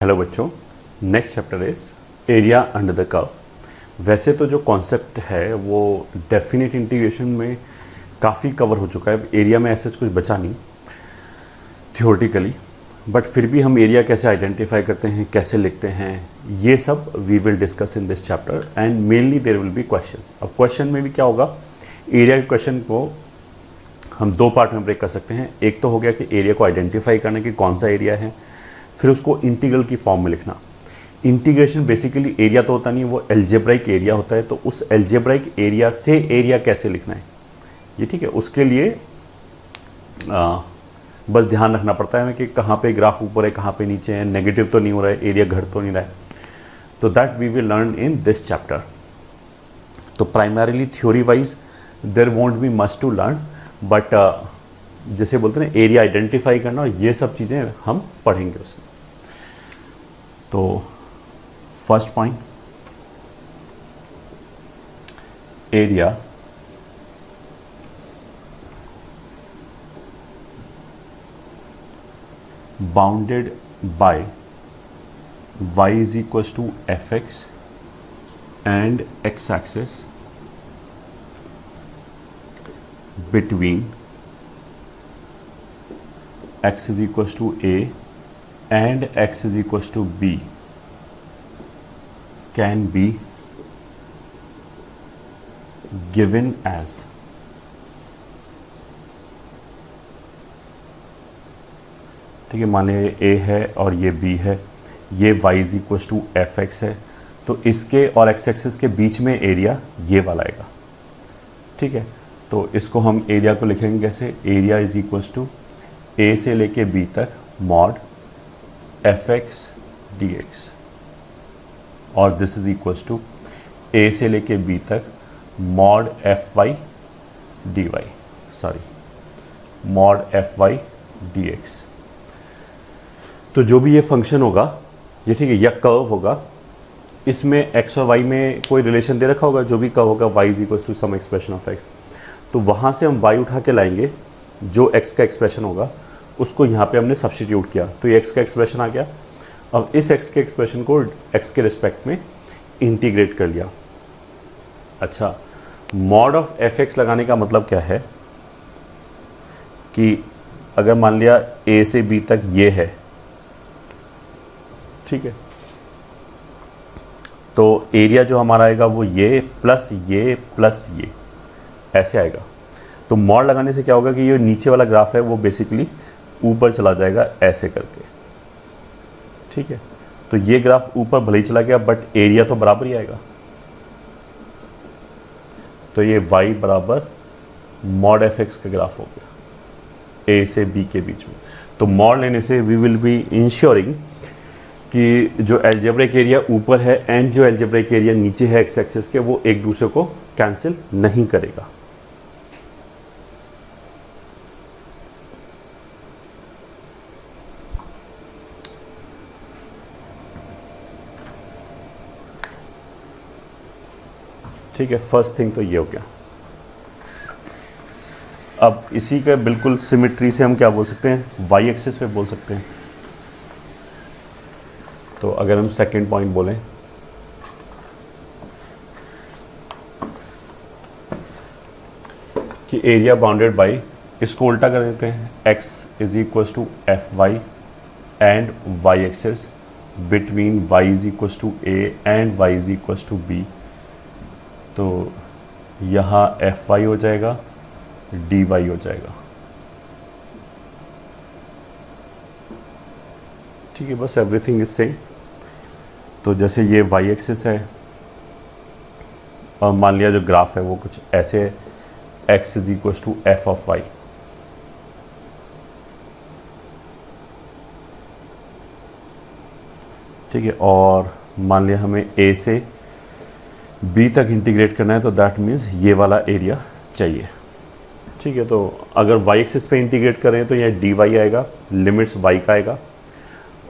Hello बच्चों, next chapter is area under the curve. वैसे तो जो कॉन्सेप्ट है वो डेफिनेट इंटीग्रेशन में काफ़ी कवर हो चुका है। एरिया में ऐसा कुछ बचा नहीं थियोरेटिकली, बट फिर भी हम एरिया कैसे आइडेंटिफाई करते हैं, कैसे लिखते हैं, ये सब we will discuss in this chapter and mainly there will be question. अब क्वेश्चन में भी क्या होगा, एरिया के क्वेश्चन को हम दो पार्ट में ब्रेक कर सकते हैं। एक तो हो गया कि एरिया को आइडेंटिफाई करना कि कौन सा एरिया है, फिर उसको इंटीग्रल की फॉर्म में लिखना। इंटीग्रेशन बेसिकली एरिया तो होता नहीं, वो एल्जेब्राइक एरिया होता है। तो उस एल्जेब्राइक एरिया से एरिया कैसे लिखना है ये, ठीक है, उसके लिए बस ध्यान रखना पड़ता है कि कहाँ पे ग्राफ ऊपर है, कहाँ पे नीचे है, नेगेटिव तो नहीं हो रहा है, एरिया घट तो नहीं रहा है। तो that we will learn in this chapter. तो primarily theory wise there won't be much to learn, but जैसे बोलते हैं एरिया आइडेंटिफाई करना, और ये सब चीज़ें हम पढ़ेंगे उसमें। तो first point, area bounded by y is equals to fx and x axis between x is equals to a and x is equals to b can be given as ठीक है। मान लीजिए a है और ये b है, ये y is equals to f x है, तो इसके और एक्स एक्सिस के बीच में एरिया ये वाला आएगा, ठीक है। तो इसको हम एरिया को लिखेंगे कैसे, area is equals to a से लेके b तक mod f x d x, और this is equals to a से लेके b तक mod f y d y, sorry mod f y d x. तो जो भी ये फंक्शन होगा ये, ठीक है, या कर्व होगा, इसमें x और y में कोई रिलेशन दे रखा होगा, जो भी कर्व होगा y is equals to some expression of x, तो वहाँ से हम y उठा के लाएंगे, जो x का एक्सप्रेशन होगा उसको यहाँ पे हमने सब्स्टिट्यूट किया, तो ये x का एक्सप्रेशन आ गया। अब इस x के एक्सप्रेशन को x के रिस्पेक्ट में इंटीग्रेट कर लिया। अच्छा, मॉड ऑफ एफ एक्स लगाने का मतलब क्या है कि अगर मान लिया a से b तक ये है, ठीक है, तो एरिया जो हमारा आएगा वो ये प्लस ये ऐसे आएगा। तो मॉड लगाने से क्या होगा कि ये नीचे वाला ग्राफ है वो बेसिकली ऊपर चला जाएगा ऐसे करके, ठीक है। तो ये ग्राफ ऊपर भले ही चला गया बट एरिया तो बराबर ही आएगा। तो ये y बराबर मॉड एफ एक्स का ग्राफ हो गया a से b के बीच में। तो मॉड लेने से वी विल बी इंश्योरिंग कि जो एल्जेब्रिक एरिया ऊपर है एंड जो एल्जेब्रिक एरिया नीचे है एक्स एक्सिस के, वो एक दूसरे को कैंसिल नहीं करेगा। ठीक है, फर्स्ट थिंग तो ये हो गया। अब इसी का बिल्कुल सिमेट्री से हम क्या बोल सकते हैं, वाई एक्सिस पे बोल सकते हैं। तो अगर हम सेकंड पॉइंट बोलें, कि एरिया बाउंडेड बाय, इसको उल्टा कर देते हैं, x is equals to f y and y axis between y is equals to a and y is equals to b। तो यहाँ एफ वाई हो जाएगा, डी वाई हो जाएगा, ठीक है, बस एवरीथिंग इज सेम। तो जैसे ये y एक्सिस है और मान लिया जो ग्राफ है वो कुछ ऐसे है, x is equals to f of y, ठीक है, और मान लिया हमें a से b तक इंटीग्रेट करना है, तो दैट मीन्स ये वाला एरिया चाहिए, ठीक है। तो अगर y एक्सिस पे इंटीग्रेट करें तो यह dy आएगा, लिमिट्स y का आएगा,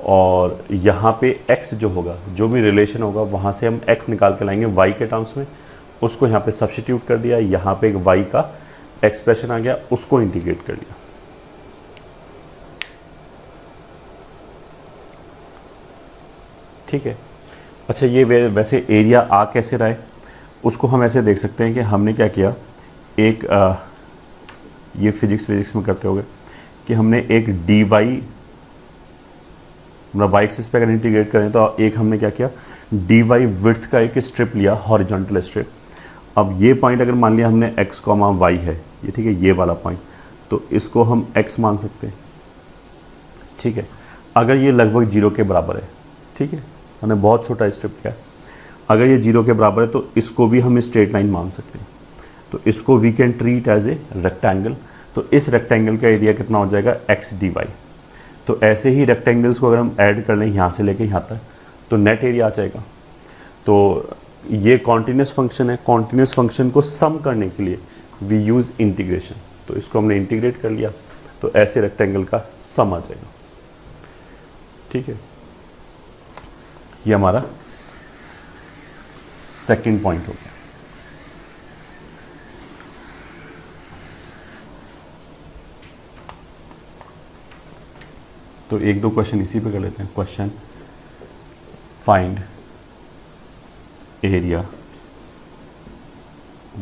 और यहाँ पे x जो होगा, जो भी रिलेशन होगा वहाँ से हम x निकाल के लाएंगे y के टर्म्स में, उसको यहाँ पे सब्स्टिट्यूट कर दिया, यहाँ पे एक y का एक्सप्रेशन आ गया, उसको इंटीग्रेट कर लिया। ठीक है। अच्छा, ये वैसे एरिया आ कैसे रहा है, उसको हम ऐसे देख सकते हैं कि हमने क्या किया, एक ये फिजिक्स में करते होंगे कि हमने एक डी वाई, मतलब वाई एक्सिस पे अगर इंटीग्रेट करें तो एक हमने क्या किया, डी वाई विड्थ का एक स्ट्रिप लिया, हॉरिजॉन्टल स्ट्रिप। अब ये पॉइंट अगर मान लिया हमने एक्स कॉमा वाई है, ये ठीक है, ये वाला पॉइंट, तो इसको हम एक्स मान सकते हैं, ठीक है, अगर ये लगभग 0 के बराबर है, ठीक है, हमने बहुत छोटा स्ट्रिप किया, अगर ये 0 के बराबर है तो इसको भी हम स्ट्रेट लाइन मान सकते हैं, तो इसको we can treat as a rectangle. तो इस रेक्टेंगल का एरिया कितना हो जाएगा, एक्स डी वाई। तो ऐसे ही रेक्टेंगल्स को अगर हम ऐड कर लें यहाँ से लेके यहाँ तक, तो नेट एरिया आ जाएगा। तो ये कॉन्टिन्यूस फंक्शन है, कॉन्टिन्यूस फंक्शन को सम करने के लिए वी यूज़ इंटीग्रेशन, तो इसको हमने इंटीग्रेट कर लिया, तो ऐसे रेक्टेंगल का सम आ जाएगा, ठीक है। ये हमारा सेकंड पॉइंट हो गया। तो एक दो क्वेश्चन इसी पे कर लेते हैं। Question, find area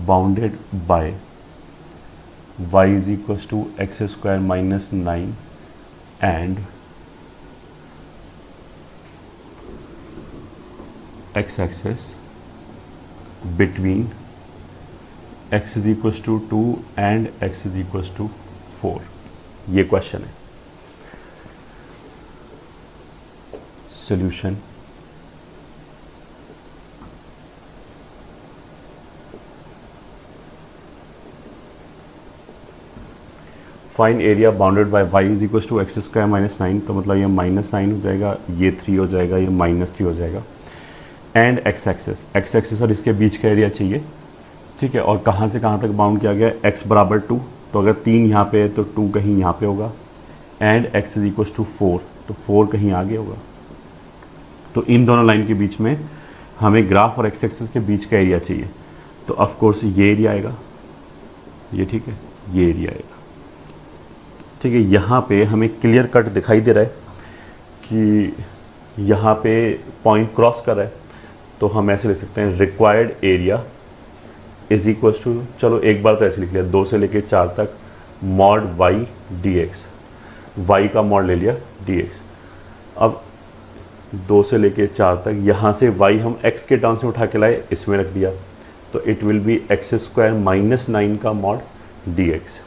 bounded by y is equal to x square minus 9 and x axis between x is equal to 2 and x is equal to 4। ये क्वेश्चन है। Solution, find area bounded by y is equal to x square minus 9, तो मतलब ये -9 हो जाएगा, ये 3 हो जाएगा, ये -3 हो जाएगा, एंड x एक्सेस और इसके बीच का एरिया चाहिए, ठीक है। और कहाँ से कहाँ तक बाउंड किया गया, x बराबर 2, तो अगर 3 यहाँ पे है तो 2 कहीं यहाँ पे होगा, and x is equal to 4, तो 4 कहीं आगे होगा। तो इन दोनों लाइन के बीच में हमें ग्राफ और एक्स एक्सिस के बीच का एरिया चाहिए, तो ऑफ कोर्स ये एरिया आएगा, ये ठीक है, ये एरिया आएगा, ठीक है। यहाँ पे हमें क्लियर कट दिखाई दे रहा है कि यहाँ पे पॉइंट क्रॉस कर रहा है, तो हम ऐसे लिख सकते हैं, required area is equal to, चलो एक बार तो ऐसे लिख लिया, 2 से लेके 4 तक mod y d x, y का मॉड ले लिया डी एक्स। अब 2 से लेके 4 तक, यहाँ से y हम x के टर्म्स में उठा के लाए, इसमें रख दिया, तो it will B x square minus 9 का मॉड dx।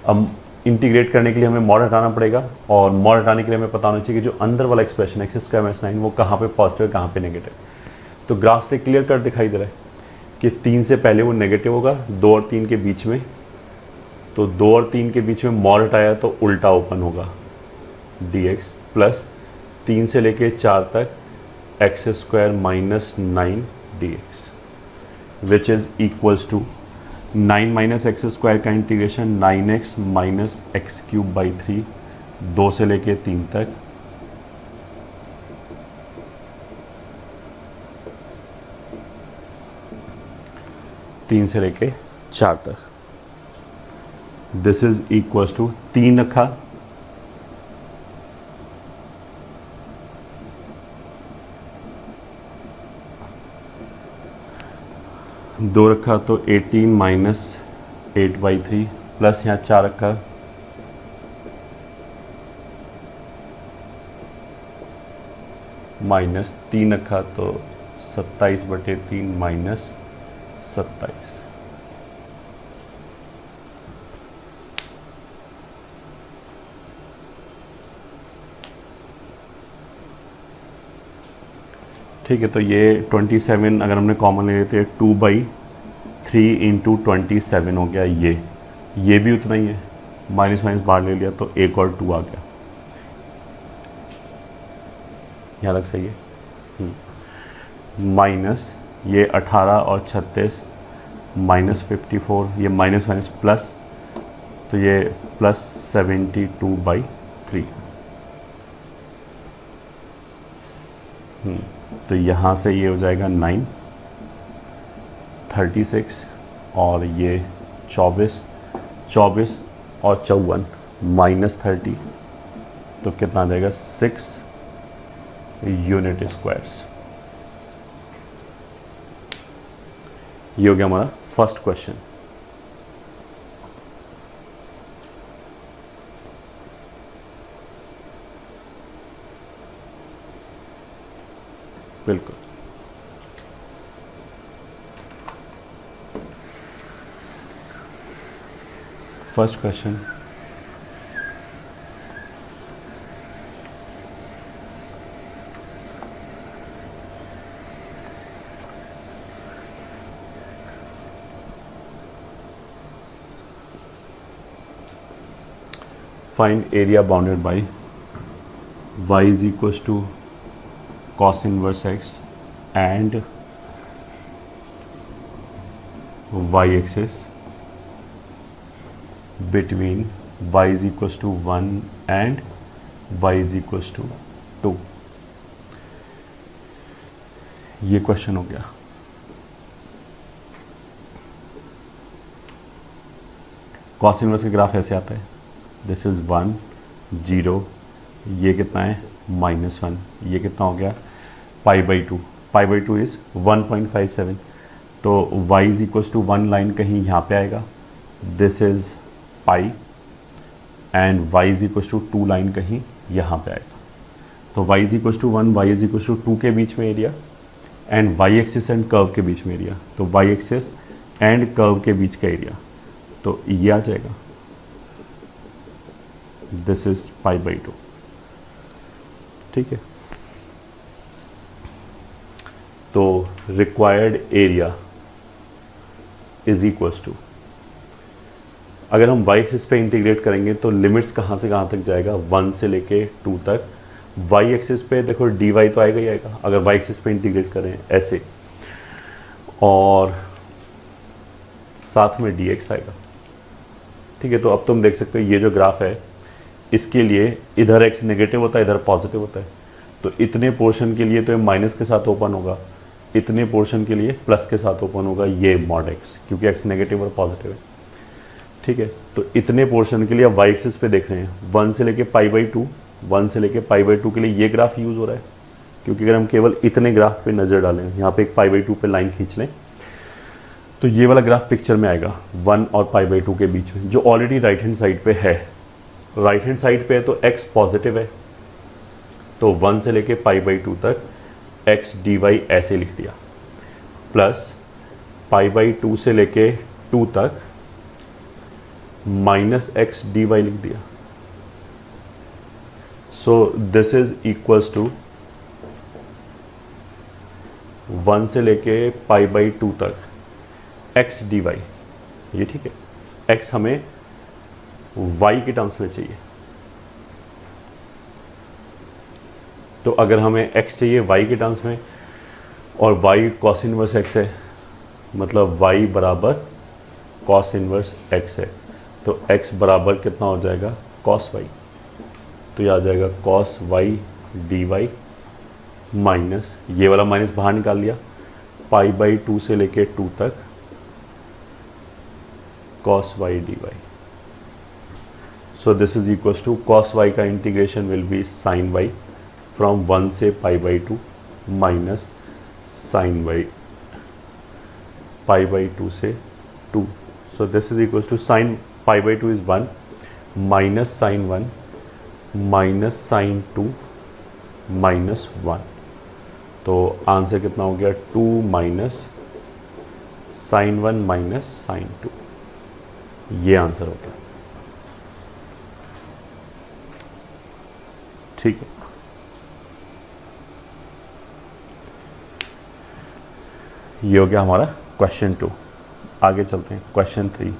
अब इंटीग्रेट करने के लिए हमें मॉड हटाना पड़ेगा, और मॉड हटाने के लिए हमें पता होना चाहिए कि जो अंदर वाला एक्सप्रेशन एक्स स्क्वायर माइनस 9 वो कहाँ पे पॉजिटिव है, कहाँ पे नेगेटिव। तो ग्राफ से क्लियर कट दिखाई दे रहा है कि 3 से पहले वो नेगेटिव होगा, 2 और 3 के बीच में, तो 2 और 3 के बीच में मॉड हटाया तो उल्टा ओपन होगा dx, प्लस 3 से लेके 4 तक x square minus 9 dx, which is equals to 9 minus x square का integration 9x minus x cube by 3, 2 से लेके 3 तक, तीन से लेके 4 तक, दिस इज इक्वल्स टू 3 रखा, दो रखा तो 18 माइनस 8/3, प्लस यहाँ 4 रखा, माइनस 3 रखा तो 27/3 माइनस 27। ठीक है, तो ये 27 अगर हमने कॉमन ले लेते हैं, 2/3 इंटू 27 हो गया, ये भी उतना ही है, माइनस माइनस बाहर ले लिया तो एक और 2 आ गया, यहाँ तक सही है। माइनस ये 18 और 36 माइनस 54, ये माइनस माइनस प्लस, तो ये प्लस 72/3। तो यहाँ से ये हो जाएगा 9, 36 और ये 24 और 54 माइनस 30, तो कितना आ जाएगा 6 यूनिट स्क्वायर्स। ये हो गया हमारा फर्स्ट क्वेश्चन। बिल्कुल। First question, find area bounded by y is equals to cos inverse x and y axis between y is equals to 1 and y is equals to 2। ये question हो गया। Cos inverse का graph ऐसे आता है, this is 1 0, ये कितना है -1, ये कितना हो गया π/2, π/2 इज 1.57। तो y is equals to 1 line कहीं यहाँ पे आएगा, this is pi, and y is equals to 2 line कहीं यहाँ पे आएगा। तो y is equals to 1, y is equals to 2 के बीच में area, and y axis and curve के बीच में एरिया। तो y एक्सिस एंड कर्व के बीच का एरिया, तो ये आ जाएगा, दिस इज π/2। ठीक है, तो required area is equals to, अगर हम y एक्सिस पे इंटीग्रेट करेंगे तो लिमिट्स कहाँ से कहाँ तक जाएगा, 1 से लेके 2 तक। y एक्सिस पे देखो dy तो आएगा ही आएगा अगर y एक्सिस पे इंटीग्रेट करें ऐसे, और साथ में dx आएगा। ठीक है, तो अब तुम देख सकते हो ये जो ग्राफ है इसके लिए इधर x नेगेटिव होता है, इधर पॉजिटिव होता है। तो इतने पोर्शन के लिए तो ये माइनस के साथ ओपन होगा, इतने पोर्शन के लिए प्लस के साथ ओपन होगा, ये मॉड x, क्योंकि x नेगेटिव और पॉजिटिव है। ठीक है, तो इतने पोर्शन के लिए अब y एक्सिस पे देख रहे हैं, 1 से लेके π/2, 1 से लेके π/2 के लिए ये ग्राफ यूज़ हो रहा है। क्योंकि अगर हम केवल इतने ग्राफ पे नज़र डालें, यहाँ पे एक π/2 पे लाइन खींच लें, तो ये वाला ग्राफ पिक्चर में आएगा 1 और π/2 के बीच में, जो ऑलरेडी राइट हैंड साइड पे है। राइट हैंड साइड पे है तो x पॉजिटिव है, तो 1 से लेके π/2 तक x dy ऐसे लिख दिया, प्लस π/2 से लेके 2 तक -x dy लिख दिया। So this is equals to 1 से लेके π/2 तक x dy, ये ठीक है। x हमें y के टर्म्स में चाहिए, तो अगर हमें x चाहिए y के टर्म्स में और y cos इनवर्स x है, मतलब y बराबर cos इनवर्स x है, तो x बराबर कितना हो जाएगा cos y, तो ये आ जाएगा cos y dy माइनस, ये वाला माइनस बाहर निकाल लिया, π/2 से लेके 2 तक cos y dy। So this is equals to cos y का integration will be sin y from 1 से π/2 माइनस sin y π/2 से 2। So this is equals to sin π/2 is 1 minus sin 1 minus sin 2 minus 1। तो answer कितना हो गया 2 minus sin 1 minus sin 2, ये answer हो गया। ठीक है, ये हो गया हमारा क्वेश्चन 2। आगे चलते हैं, question 3,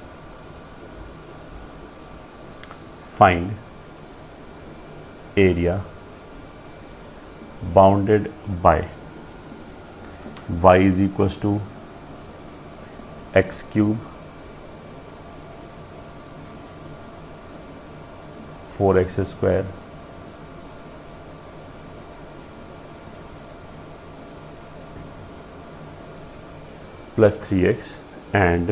find area bounded by y is equals to x cube 4x square plus 3x and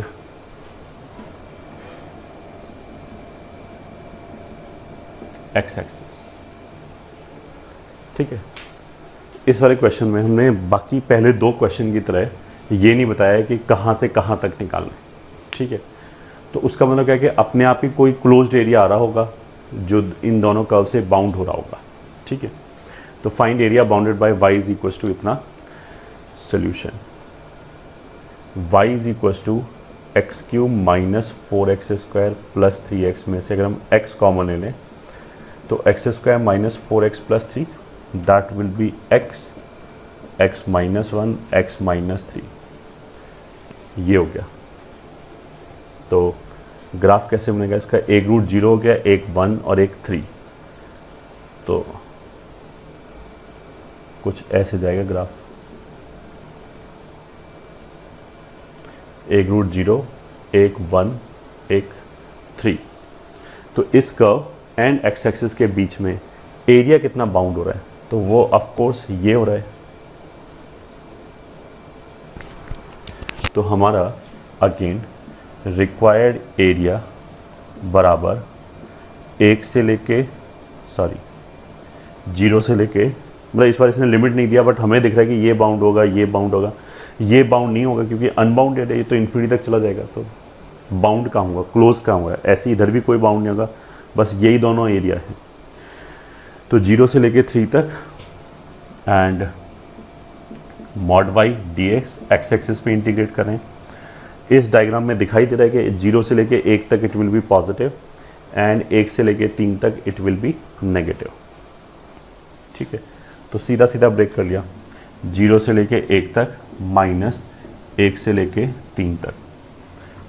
x axis. ठीक है, इस वाले क्वेश्चन में हमने बाकी पहले 2 क्वेश्चन की तरह ये नहीं बताया कि कहाँ से कहाँ तक निकालना है, ठीक है। तो उसका मतलब क्या है कि अपने आप ही कोई क्लोज्ड एरिया आ रहा होगा जो इन दोनों कर्व से बाउंड हो रहा होगा, ठीक है। तो find area bounded by y is equal to इतना, solution y is equal to x cube minus 4x square plus 3x में से अगर हम x कॉमन ले लें तो x square minus 4x plus 3 that will be x minus 1 x minus 3, ये हो गया। तो ग्राफ कैसे बनेगा इसका, एक रूट 0 हो गया, एक 1 और एक 3, तो कुछ ऐसे जाएगा ग्राफ, एक रूट 0, एक 1, एक 3। तो इस कर्व एंड एक्स एक्सिस के बीच में एरिया कितना बाउंड हो रहा है, तो वो ऑफ कोर्स ये हो रहा है। तो हमारा अगेन रिक्वायर्ड एरिया बराबर 1 से लेके 0 से लेके, मतलब इस बार इसने लिमिट नहीं दिया बट हमें दिख रहा है कि ये बाउंड होगा, ये बाउंड होगा, ये बाउंड नहीं होगा क्योंकि अनबाउंडेड है, ये तो इन्फिनिटी तक चला जाएगा। तो बाउंड कहाँ होगा, क्लोज कहाँ होगा, ऐसे इधर भी कोई बाउंड नहीं होगा, बस यही दोनों एरिया है। तो 0 से लेके 3 तक and mod y d x axis पे इंटीग्रेट करें। इस डायग्राम में दिखाई दे रहा है कि 0 से लेके 1 तक it will B positive and 1 से लेके 3 तक इट विल बी नेगेटिव, ठीक है। तो सीधा सीधा ब्रेक कर लिया, 0 से लेके 1 तक माइनस 1 से लेके 3 तक,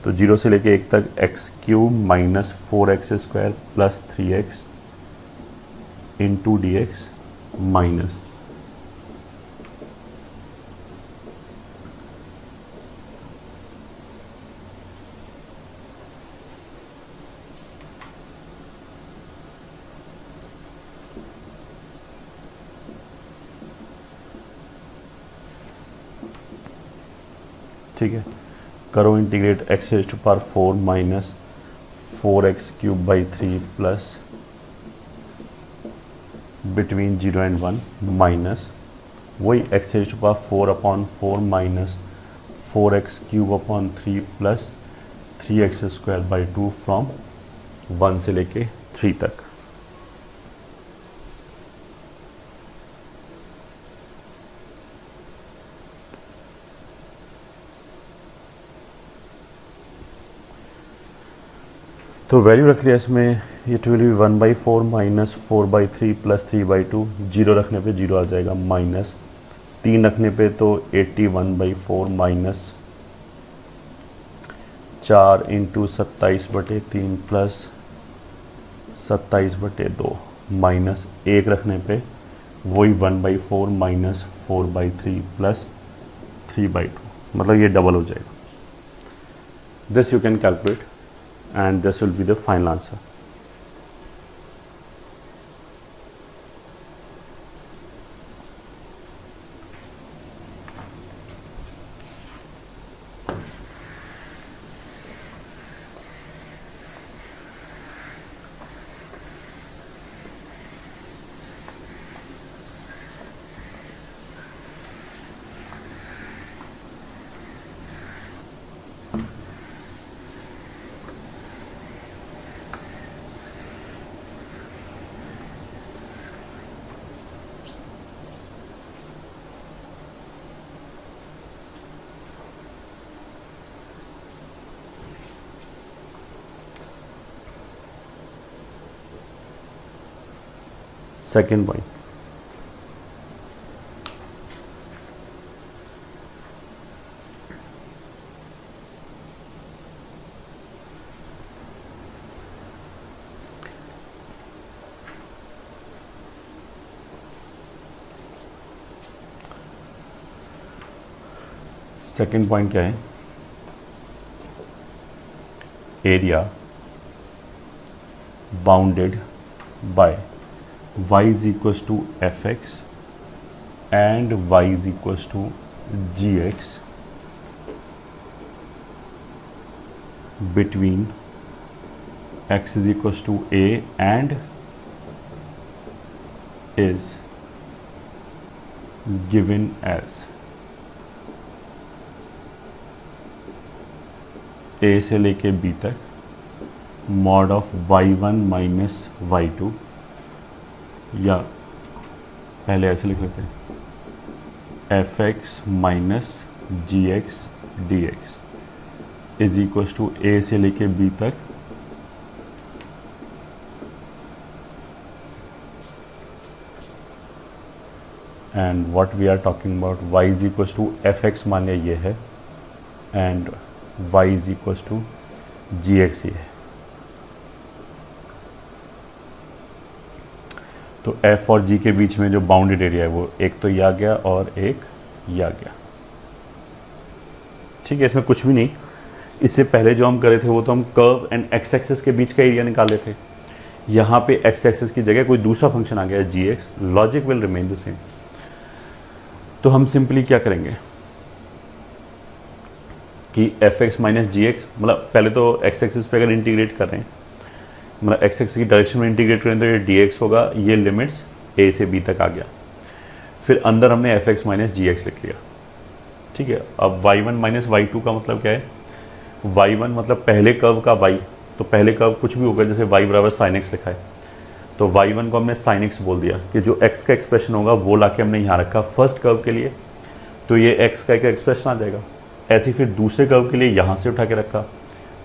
तो 0 से लेके 1 तक x cube minus 4x square plus 3x into d x minus ठीक है। करो integrate x raise to power 4 minus 4x cube by 3 plus between 0 and 1 minus वही x raise to power 4 upon 4 minus 4x cube upon 3 plus 3x square by 2 from 1 से लेके 3 तक। तो value रख लिया इसमें, it will B 1/4 minus 4/3 plus 3/2, 0 रखने पे 0 आ जाएगा, माइनस 3 रखने पे तो 81/4 माइनस 4 इंटू 27/3 प्लस 27/2 माइनस 1 रखने पे वही 1/4 माइनस 4/3 प्लस 3/2, मतलब ये डबल हो जाएगा। This you can calculate and this will be the final answer. Second point, second point क्या है, area bounded by y is equals to fx and y is equals to gx between x is equals to a and is given as A से लेके B तक mod of y1 minus y2, या पहले ऐसे लिख लेते हैं fx माइनस g x d x is equal to A से लेके बी तक and what we are talking about y is equal to fx मान लिया ये है and y is equal to g x ये है। तो f और g के बीच में जो बाउंडेड एरिया है वो एक तो ये आ गया और एक ये आ गया। ठीक है, इसमें कुछ भी नहीं। इससे पहले जो हम करे थे वो तो हम कर्व एंड एक्स एक्सेस के बीच का एरिया निकाले थे। यहाँ पे एक्स एक्सेस की जगह कोई दूसरा फंक्शन आ गया g x, logic will remain the same. तो हम सिंपली क्या करेंगे कि f x minus g x, मतलब पहले तो एक्स एक्सेस पे अगर इंटीग्रेट कर रहे हैं, मतलब एक्स एक्स की डायरेक्शन में इंटीग्रेट करें तो ये डी एक्स होगा, ये लिमिट्स ए से बी तक आ गया। फिर अंदर हमने F x minus g x लिख लिया। ठीक है, अब y1 माइनस y2 का मतलब क्या है, y1 मतलब पहले कर्व का y, तो पहले कर्व कुछ भी होगा, जैसे y बराबर साइन एक्स लिखा है तो y1 को हमने साइन एक्स बोल दिया कि जो x का एक्सप्रेशन होगा वो लाके हमने यहाँ रखा फर्स्ट कर्व के लिए, तो ये x का एक एक्सप्रेशन आ जाएगा। ऐसे ही फिर दूसरे कर्व के लिए यहाँ से उठा के रखा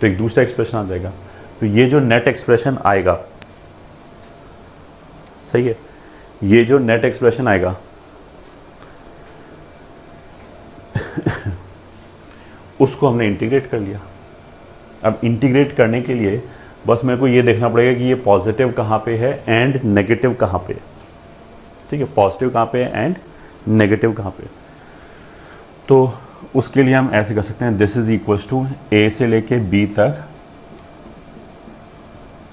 तो एक दूसरा एक्सप्रेशन आ जाएगा। तो ये जो नेट एक्सप्रेशन आएगा, सही है, ये जो नेट एक्सप्रेशन आएगा उसको हमने इंटीग्रेट कर लिया। अब इंटीग्रेट करने के लिए बस मेरे को ये देखना पड़ेगा कि ये पॉजिटिव कहाँ पे है एंड नेगेटिव कहाँ पे है। ठीक है, पॉजिटिव कहाँ पे है एंड नेगेटिव कहाँ पे है। तो उसके लिए हम ऐसे कर सकते हैं, this is equal to A से लेके बी तक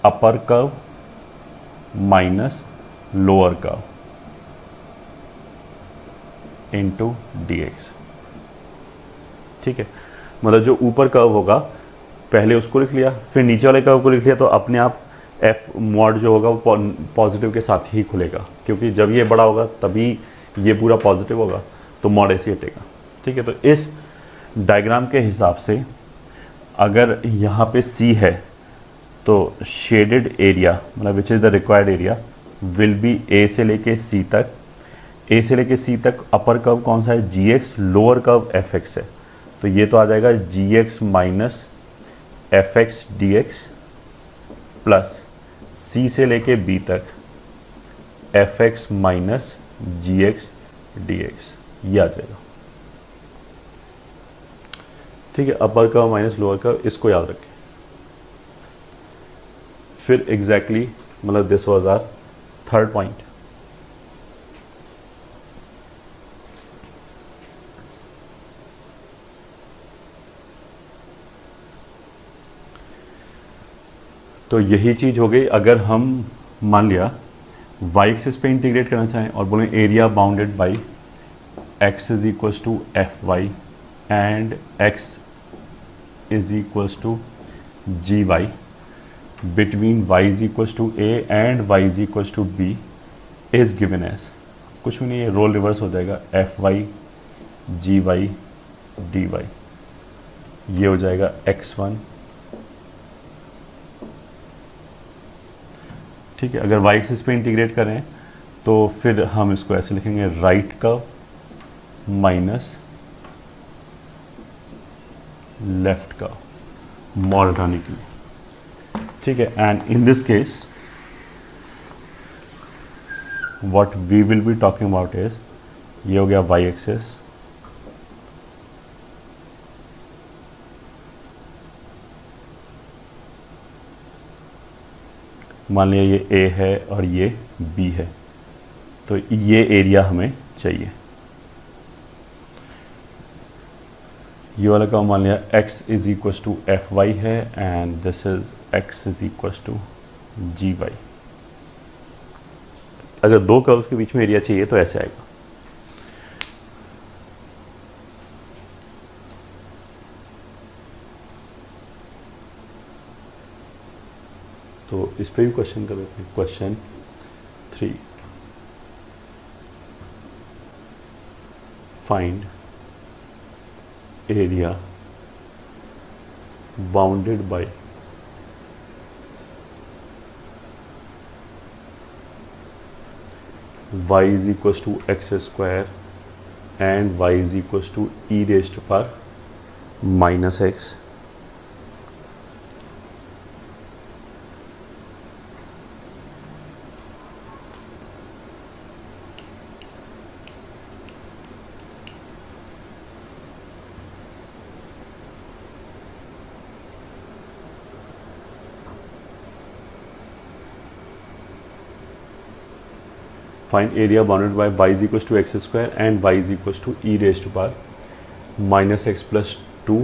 upper curve minus lower curve into dx। ठीक है, मतलब जो ऊपर कर्व होगा पहले उसको लिख लिया, फिर नीचे वाले कर्व को लिख लिया, तो अपने आप f मॉड जो होगा वो पॉजिटिव के साथ ही खुलेगा, क्योंकि जब ये बड़ा होगा तभी ये पूरा पॉजिटिव होगा, तो मॉड ऐसे ही हटेगा। ठीक है, तो इस डायग्राम के हिसाब से अगर यहाँ पे c है तो शेडेड एरिया मतलब which is the required area will be a से लेके c तक, ए से लेके c तक अपर कर्व कौन सा है g x, lower curve f x है, तो ये तो आ जाएगा g x minus f x d x plus c से लेके बी तक f x minus g x d x, ये आ जाएगा। ठीक है, upper curve minus lower curve, इसको याद रखें। फिर एग्जैक्टली मतलब this was our third point. तो यही चीज़ हो गई। अगर हम मान लिया y एक्सिस पे इंटीग्रेट करना चाहें और बोलें area bounded by x is equals to f y and x is equals to g y between y is equals to a and y is equals to b is given as, कुछ भी नहीं है, role reverse हो जाएगा, f y g y d y, ये हो जाएगा x1। ठीक है, अगर y एक्सिस पे इंटीग्रेट करें तो फिर हम इसको ऐसे लिखेंगे, right curve minus left curve mod हटाने के लिए। ठीक है, and in this case what we will be talking about is, ये हो गया y एक्सिस, मान लिया ये A है और ये B है, तो ये एरिया हमें चाहिए। ये वाला का मान लिया x is equal to f y है and this is x is equal to g y. अगर दो कर्व्स के बीच में एरिया चाहिए तो ऐसे आएगा। तो इस पे भी क्वेश्चन कर लेते हैं, question 3। find area bounded by y is equals to x square and y is equals to e raised to power minus x find area bounded by y is equals to x square and y is equals to e raised to power minus x plus 2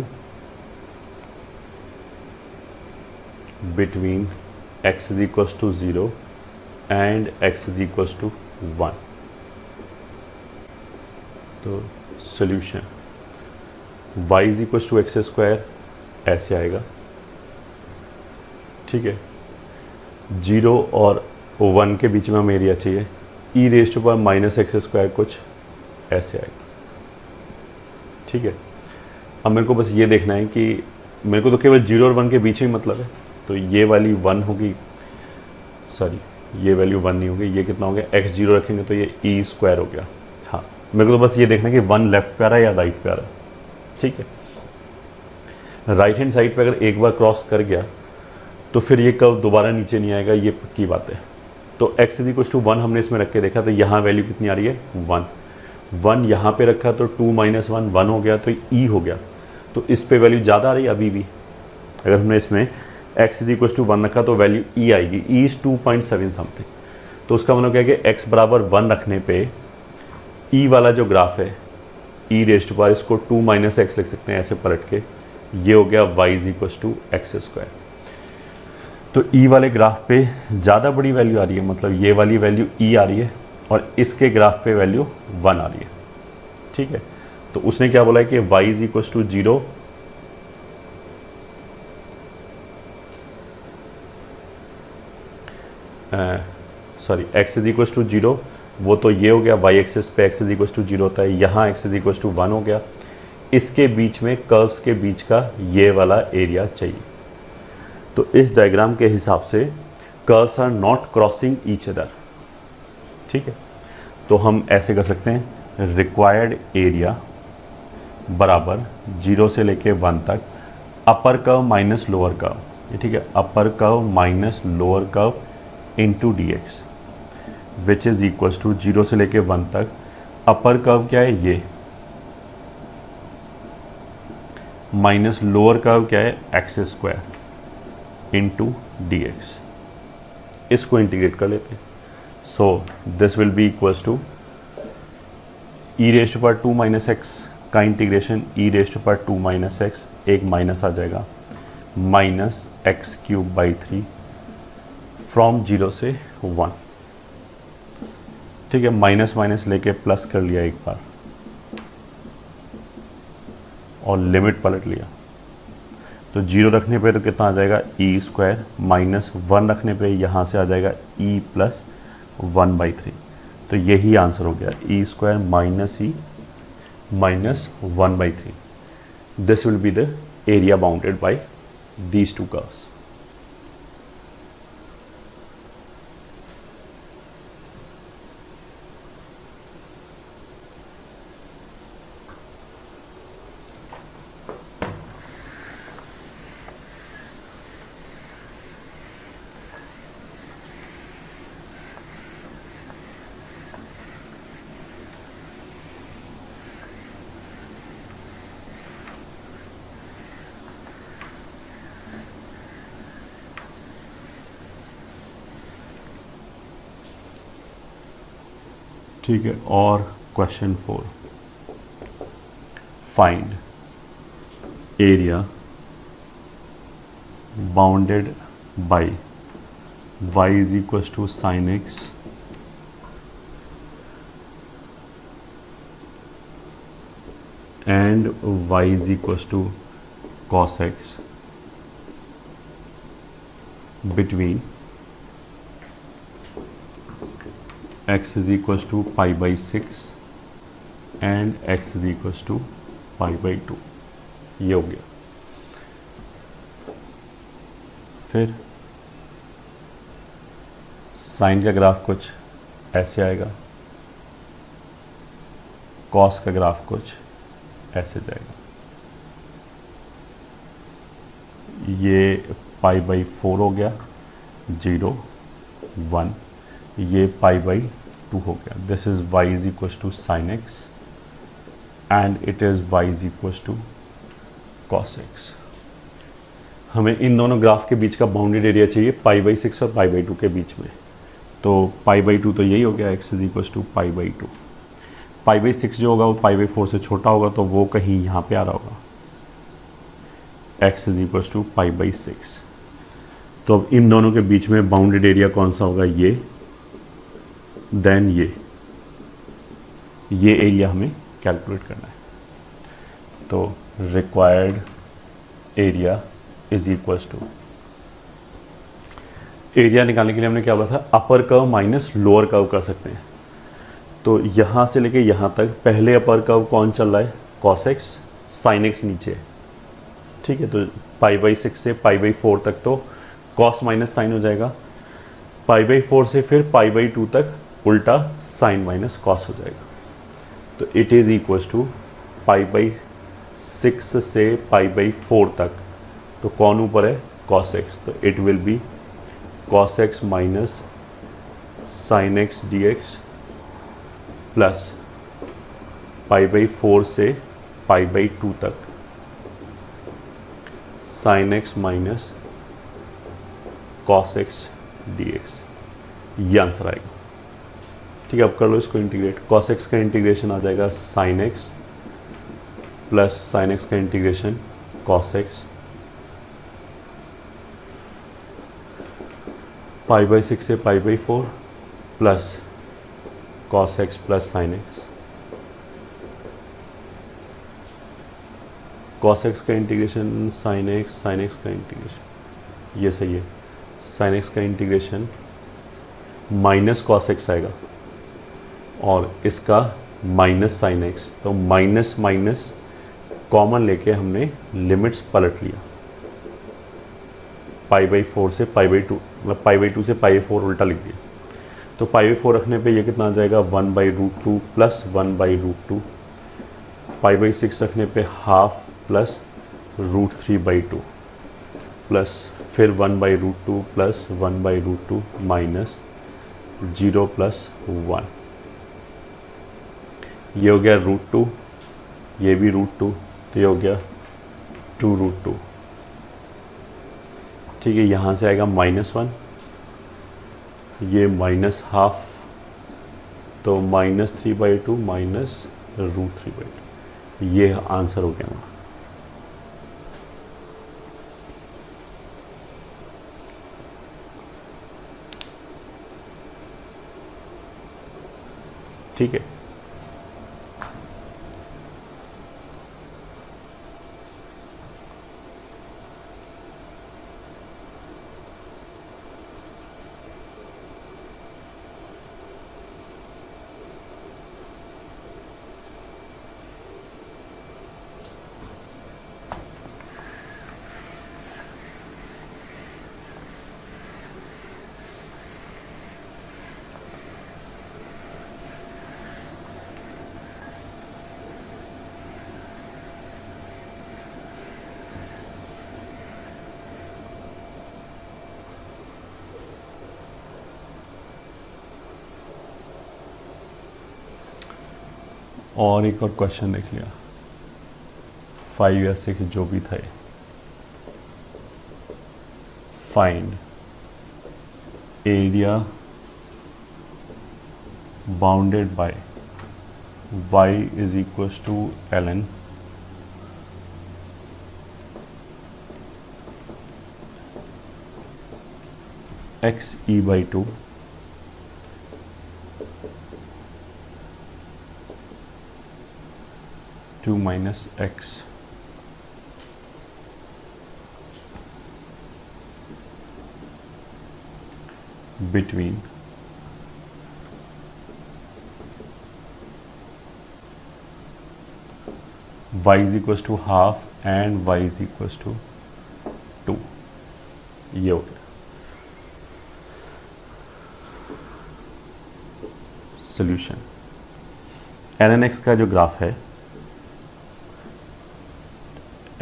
between x is equals to 0 and x is equals to 1. तो solution y is equals to x square ऐसे आएगा, ठीक है। 0 और 1 के बीच में हमें एरिया चाहिए, e raise to power minus x square कुछ ऐसे आएगा, ठीक है। अब मेरे को बस ये देखना है कि मेरे को तो केवल 0 और 1 के बीच में मतलब है, तो ये वाली 1 होगी, सॉरी ये वैल्यू 1 नहीं होगी, ये कितना हो गया, x 0 रखेंगे तो ये ई स्क्वायर हो गया। हाँ, मेरे को तो बस ये देखना है कि 1 लेफ्ट पे आ रहा है या राइट पे आ रहा है, ठीक है। राइट हैंड साइड पे अगर एक बार क्रॉस कर गया तो फिर ये कर्व दोबारा नीचे नहीं आएगा, ये पक्की बात है। तो x इज इक्वल टू 1 हमने इसमें रख के देखा, तो यहाँ वैल्यू कितनी आ रही है 1 यहाँ पे रखा तो 2 माइनस 1 1 हो गया, तो ई हो गया। तो इस पे वैल्यू ज़्यादा आ रही है अभी भी, अगर हमने इसमें x इज इक्वल टू 1 रखा तो वैल्यू ई आएगी, ई इज़ 2.7 समथिंग। तो उसका मतलब क्या है कि x बराबर 1 रखने पे ई वाला जो ग्राफ है ई रेस्ट पर, इसको 2 माइनस एक्स लिख सकते हैं ऐसे पलट के, ये हो गया y is equal to x square. तो ई वाले ग्राफ पे ज़्यादा बड़ी वैल्यू आ रही है, मतलब ये वाली वैल्यू ई आ रही है और इसके ग्राफ पे वैल्यू 1 आ रही है, ठीक है। तो उसने क्या बोला है कि y is equal to 0 sorry x is equal to 0, वो तो ये हो गया, y एक्सिस पे x इज इक्वल टू 0 होता है, यहाँ x इज इक्वल टू 1 हो गया। इसके बीच में कर्व्स के बीच का ये वाला एरिया चाहिए। तो इस डायग्राम के हिसाब से curves are not crossing each other, ठीक है। तो हम ऐसे कर सकते हैं, रिक्वायर्ड एरिया बराबर 0 से लेके 1 तक upper curve minus lower curve, ये ठीक है, upper curve minus lower curve into dx which is equals to 0 से लेके 1 तक अपर कर्व क्या है ये, माइनस लोअर कर्व क्या है एक्स स्क्वायर इंटू dx। इसको इंटीग्रेट कर लेते हैं। So this will be equals to e raised पर 2 माइनस एक्स का इंटीग्रेशन ई रेस्ट पर 2 माइनस एक्स, एक माइनस आ जाएगा, minus x cube by 3 from 0 से 1, ठीक है। माइनस माइनस लेके प्लस कर लिया एक बार और लिमिट पलट लिया, तो 0 रखने पे तो कितना आ जाएगा ई स्क्वायर, माइनस 1 रखने पे यहाँ से आ जाएगा ई प्लस 1/3। तो यही आंसर हो गया, e square minus e minus 1/3। This will be the area bounded by these two curves. ठीक है, और question 4, find area bounded by y is equal to sine x and y is equal to cos x between x is equals to pi by 6 and x is equal to π/2। ये हो गया। फिर sign का graph कुछ ऐसे आएगा, cos का graph कुछ ऐसे जाएगा। ये π/4 हो गया, 0 1, ये π/2 हो गया। This is y is equal to sine x and it is y is equal to cos x. हमें इन दोनों ग्राफ के बीच का बाउंडेड एरिया चाहिए π/6 और π/2 के बीच में। तो π/2 तो यही हो गया, x इज इक्वल टू π/2। π/6 जो होगा वो π/4 से छोटा होगा, तो वो कहीं यहाँ पे आ रहा होगा, x इज इक्वल टू π/6। तो अब इन दोनों के बीच में बाउंडेड एरिया कौन सा होगा, ये, देन ये एरिया हमें कैलकुलेट करना है। तो required area is equal to, area निकालने के लिए हमने क्या बोला था, upper curve minus lower curve कर सकते हैं। तो यहाँ से लेके यहाँ तक पहले अपर कर्व कौन चल रहा है, cos x, sin x नीचे, ठीक है। तो π/6 से π/4 तक तो cos माइनस साइन हो जाएगा, π/4 से फिर π/2 तक उल्टा साइन माइनस cos हो जाएगा। तो इट इज़ इक्वल टू π/6 से π/4 तक, तो कौन ऊपर है, cos x, तो it will be cos x minus sine x dx plus π/4 से π/2 तक sine x minus cos x dx। ये आंसर आएगा, ठीक है। अब कर लो इसको इंटीग्रेट। cos x का इंटीग्रेशन आ जाएगा sine x plus sine x का इंटीग्रेशन cos x, π/6 से π/4 plus cos x plus sine x, cos x का इंटीग्रेशन साइन x का इंटीग्रेशन, ये सही है, साइन x का इंटीग्रेशन माइनस cos x आएगा और इसका माइनस साइन x। तो माइनस माइनस कॉमन लेके हमने लिमिट्स पलट लिया, π/4 से π/2, मतलब π/2 से π/4 उल्टा लिख दिया। तो π/4 रखने पे ये कितना आ जाएगा, 1/√2 प्लस 1/√2, π/6 रखने पे हाफ प्लस √3/2 प्लस फिर 1/√2 प्लस 1/√2 माइनस 0 प्लस 1। ये हो गया √2, ये भी √2, तो ये हो गया 2√2, ठीक है। यहाँ से आएगा -1, ये माइनस हाफ, तो -3/2 माइनस √3/2, ये आंसर हो गया। ठीक है। और एक और क्वेश्चन देख लिया, 5 या 6 जो भी था। Find area bounded by y is equal to ln x e/2 2 minus x between y is equal to half and y is equal to 2, ये हो गया। सोल्यूशन ln x का जो ग्राफ है,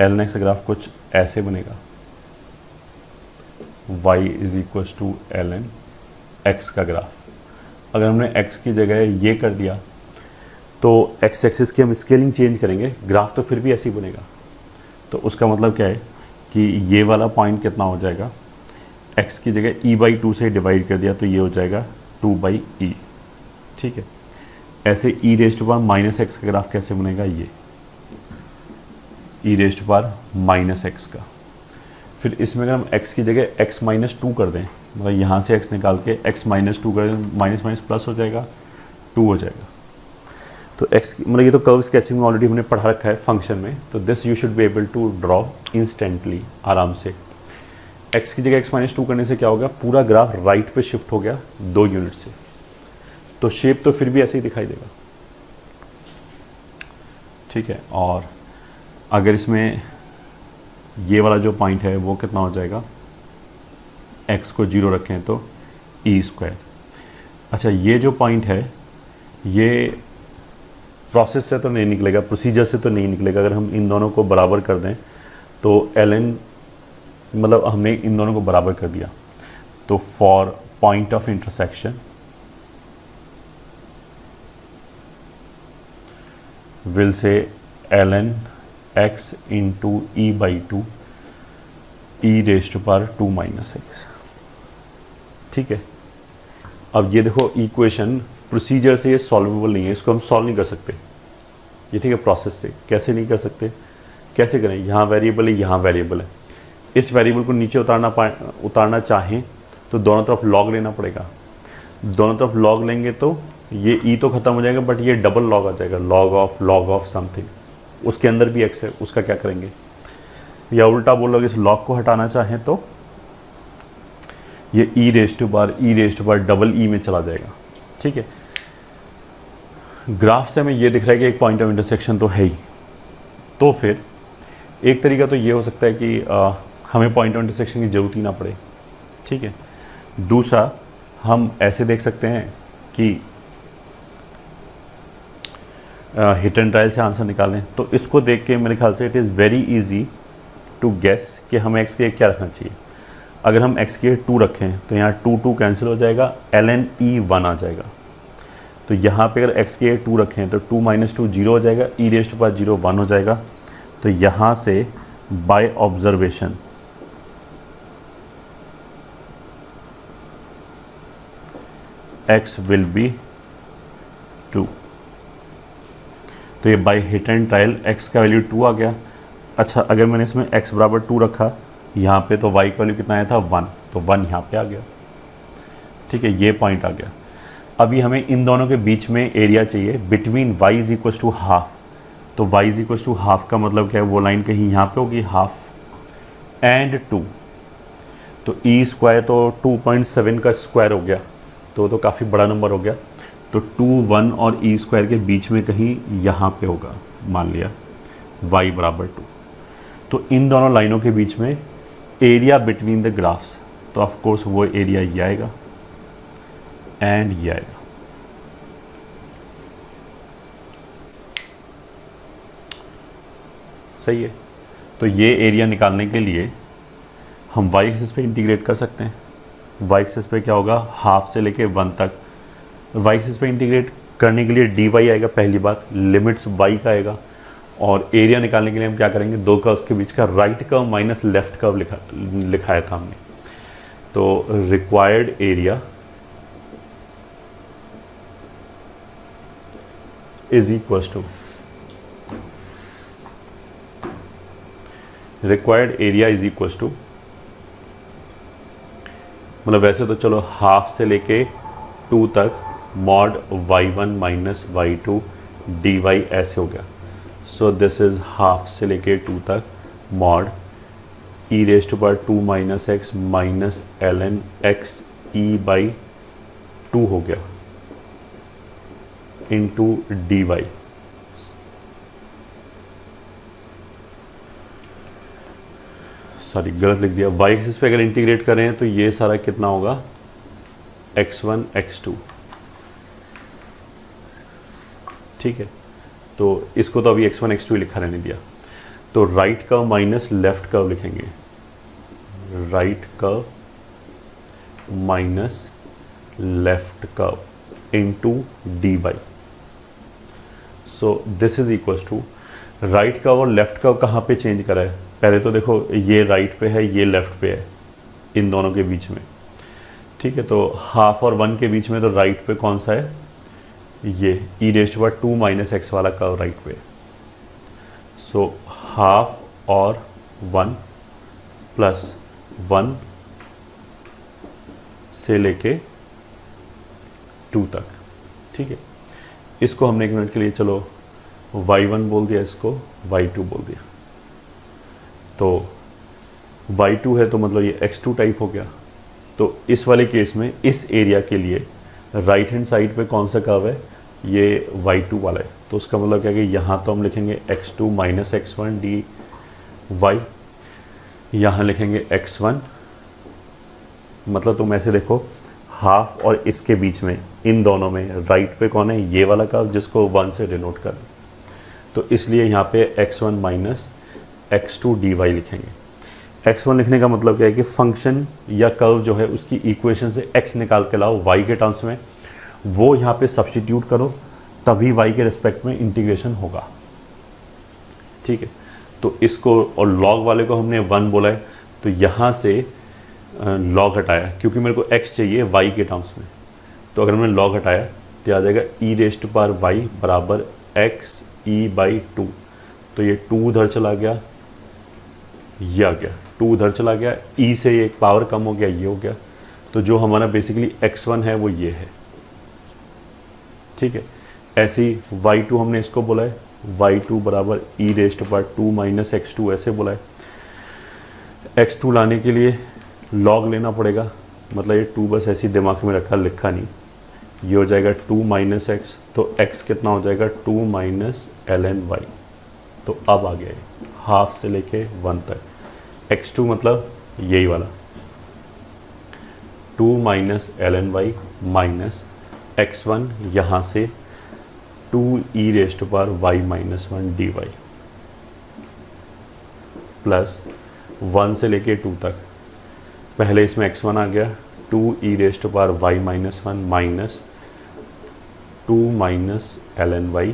ln x का ग्राफ कुछ ऐसे बनेगा, y is equal to ln x का ग्राफ। अगर हमने x की जगह ये कर दिया तो x एक्सिस की हम स्केलिंग चेंज करेंगे, ग्राफ तो फिर भी ऐसे ही बनेगा। तो उसका मतलब क्या है कि ये वाला पॉइंट कितना हो जाएगा, x की जगह e/2 से डिवाइड कर दिया तो ये हो जाएगा 2/e, ठीक है। ऐसे e⁻⁻x का ग्राफ कैसे बनेगा, ये e⁻⁻x का। फिर इसमें अगर हम x की जगह x-2 कर दें, मतलब यहाँ से x निकाल के x-2 कर दें, माइनस माइनस प्लस हो जाएगा, 2 हो जाएगा। तो x मतलब ये तो कर्व स्केचिंग में ऑलरेडी हमने पढ़ा रखा है फंक्शन में, तो this you should be able to draw instantly, आराम से। x की जगह x-2 करने से क्या होगा, पूरा ग्राफ राइट पे शिफ्ट हो गया 2 यूनिट से, तो शेप तो फिर भी ऐसे ही दिखाई देगा, ठीक है। और अगर इसमें ये वाला जो पॉइंट है वो कितना हो जाएगा, x को 0 रखें तो e²। अच्छा, ये जो पॉइंट है ये प्रोसेस से तो नहीं निकलेगा, प्रोसीजर से तो नहीं निकलेगा। अगर हम इन दोनों को बराबर कर दें तो ln, मतलब हमने इन दोनों को बराबर कर दिया, तो for point of intersection will say ln x into e/2 e⁻²-x, ठीक है। अब ये देखो इक्वेशन प्रोसीजर से ये सॉल्वेबल नहीं है, इसको हम सॉल्व नहीं कर सकते ये, ठीक है। प्रोसेस से कैसे नहीं कर सकते, कैसे करें, यहाँ वेरिएबल है, यहाँ वेरिएबल है, इस वेरिएबल को नीचे उतारना चाहें तो दोनों तरफ लॉग लेना पड़ेगा। दोनों तरफ लॉग लेंगे तो ये ई तो ख़त्म हो जाएगा, बट ये डबल लॉग आ जाएगा, लॉग ऑफ समथिंग, उसके अंदर भी एक्स है, उसका क्या करेंगे। या उल्टा बोलोगे, इस लॉग को हटाना चाहें तो ये e⁻⁻ डबल ई में चला जाएगा, ठीक है। ग्राफ से हमें ये दिख रहा है कि एक पॉइंट ऑफ इंटरसेक्शन तो है ही, तो फिर एक तरीका तो ये हो सकता है कि हमें पॉइंट ऑफ इंटरसेक्शन की ज़रूरत ही ना पड़े, ठीक है। दूसरा, हम ऐसे देख सकते हैं कि हिट एंड ट्रायल से आंसर निकालें, तो इसको देख के मेरे ख्याल से it is very easy to guess कि हमें x के क्या रखना चाहिए। अगर हम x के 2 रखें तो यहाँ 2 कैंसिल हो जाएगा, ln e 1 आ जाएगा। तो यहाँ पे अगर x के 2 रखें तो 2 - 2 0 हो जाएगा, e⁻0 1 हो जाएगा। तो यहाँ से by observation x will be 2। तो ये by hit and trial x का वैल्यू 2 आ गया। अच्छा, अगर मैंने इसमें x बराबर 2 रखा यहाँ पे, तो y का वैल्यू कितना आया था 1, तो 1 यहाँ पे आ गया, ठीक है। ये पॉइंट आ गया। अभी हमें इन दोनों के बीच में एरिया चाहिए between y is equal to half. तो y is equal to half का मतलब क्या है, वो लाइन कहीं यहाँ पे होगी, हाफ एंड 2, तो e² तो 2.7 का स्क्वायर हो गया, तो काफ़ी बड़ा नंबर हो गया। तो 2, 1 और e² के बीच में कहीं यहाँ पे होगा, मान लिया y बराबर 2। तो इन दोनों लाइनों के बीच में एरिया बिटवीन द ग्राफ्स, तो ऑफ कोर्स वो एरिया ये आएगा एंड ये आएगा। सही है। तो ये एरिया निकालने के लिए हम y एक्सिस पे इंटीग्रेट कर सकते हैं। y एक्सिस पे क्या होगा, हाफ से लेके 1 तक। y एक्सिस पे इंटीग्रेट करने के लिए dy आएगा, पहली बात, लिमिट्स y का आएगा। और एरिया निकालने के लिए हम क्या करेंगे, दो कर्व्स के बीच का right curve minus left curve लिखाया था हमने। तो required area is equal to मतलब वैसे तो चलो हाफ से लेके 2 तक mod y1 minus y2 dy ऐसे हो गया। सो दिस इज हाफ से लेके 2 तक mod e⁻² - x minus ln x e/2 हो गया इंटू dy। सॉरी गलत लिख दिया, वाई एक्सिस पे अगर इंटीग्रेट करें तो ये सारा कितना होगा x1 x2, ठीक है। तो इसको तो अभी x1 x2 लिखा रहने दिया, तो right curve minus left curve लिखेंगे, right curve minus left curve into dy। So this is equals to right curve और लेफ्ट कर्व कहाँ पे चेंज करा है, पहले तो देखो ये राइट पे है ये लेफ्ट पे है, इन दोनों के बीच में, ठीक है। तो हाफ और 1 के बीच में तो राइट पे कौन सा है, ये e⁻² माइनस एक्स वाला कर्व राइट पे। सो हाफ और 1 प्लस 1 से लेके 2 तक, ठीक है। इसको हमने 1 मिनट के लिए चलो y1 बोल दिया, इसको y2 बोल दिया। तो y2 है तो मतलब ये x2 टाइप हो गया। तो इस वाले केस में इस एरिया के लिए राइट हैंड साइड पे कौन सा कर्व है, ये y2 वाला है। तो उसका मतलब क्या है कि यहाँ तो हम लिखेंगे x2 माइनस x1 dy, यहाँ लिखेंगे x1, मतलब तुम ऐसे देखो हाफ और इसके बीच में इन दोनों में राइट पे कौन है, ये वाला कर्व जिसको 1 से डिनोट करें। तो इसलिए यहाँ पे x1 माइनस x2 dy लिखेंगे। x1 लिखने का मतलब क्या है कि फंक्शन या कर्व जो है उसकी इक्वेशन से x निकाल के लाओ y के टर्म्स में, वो यहाँ पे सब्स्टिट्यूट करो, तभी y के रिस्पेक्ट में इंटीग्रेशन होगा, ठीक है। तो इसको और log वाले को हमने 1 बोला है, तो यहाँ से log हटाया क्योंकि मेरे को x चाहिए y के टर्म्स में। तो अगर मैंने log हटाया तो आ जाएगा e⁻y बराबर x e/2। तो ये 2 उधर चला गया, ये आ गया, 2 उधर चला गया, e से ये पावर कम हो गया, ये हो गया। तो जो हमारा बेसिकली x1 है वो ये है, ठीक है। ऐसे ही y2 हमने इसको बोला है, y2 बराबर e⁻² माइनस x2 ऐसे बोला है। x2 लाने के लिए log लेना पड़ेगा, मतलब ये 2 बस ऐसे ही दिमाग में रखा, लिखा नहीं। ये हो जाएगा 2 माइनस एक्स, तो x कितना हो जाएगा 2 माइनस ln y। तो अब आ गया ये हाफ से लेके 1 तक, x2 मतलब यही वाला 2 minus ln y minus x1 यहाँ से 2e⁻y माइनस 1 dy प्लस 1 से लेके 2 तक। पहले इसमें x1 आ गया, 2e⁻y minus 1 minus 2 minus ln y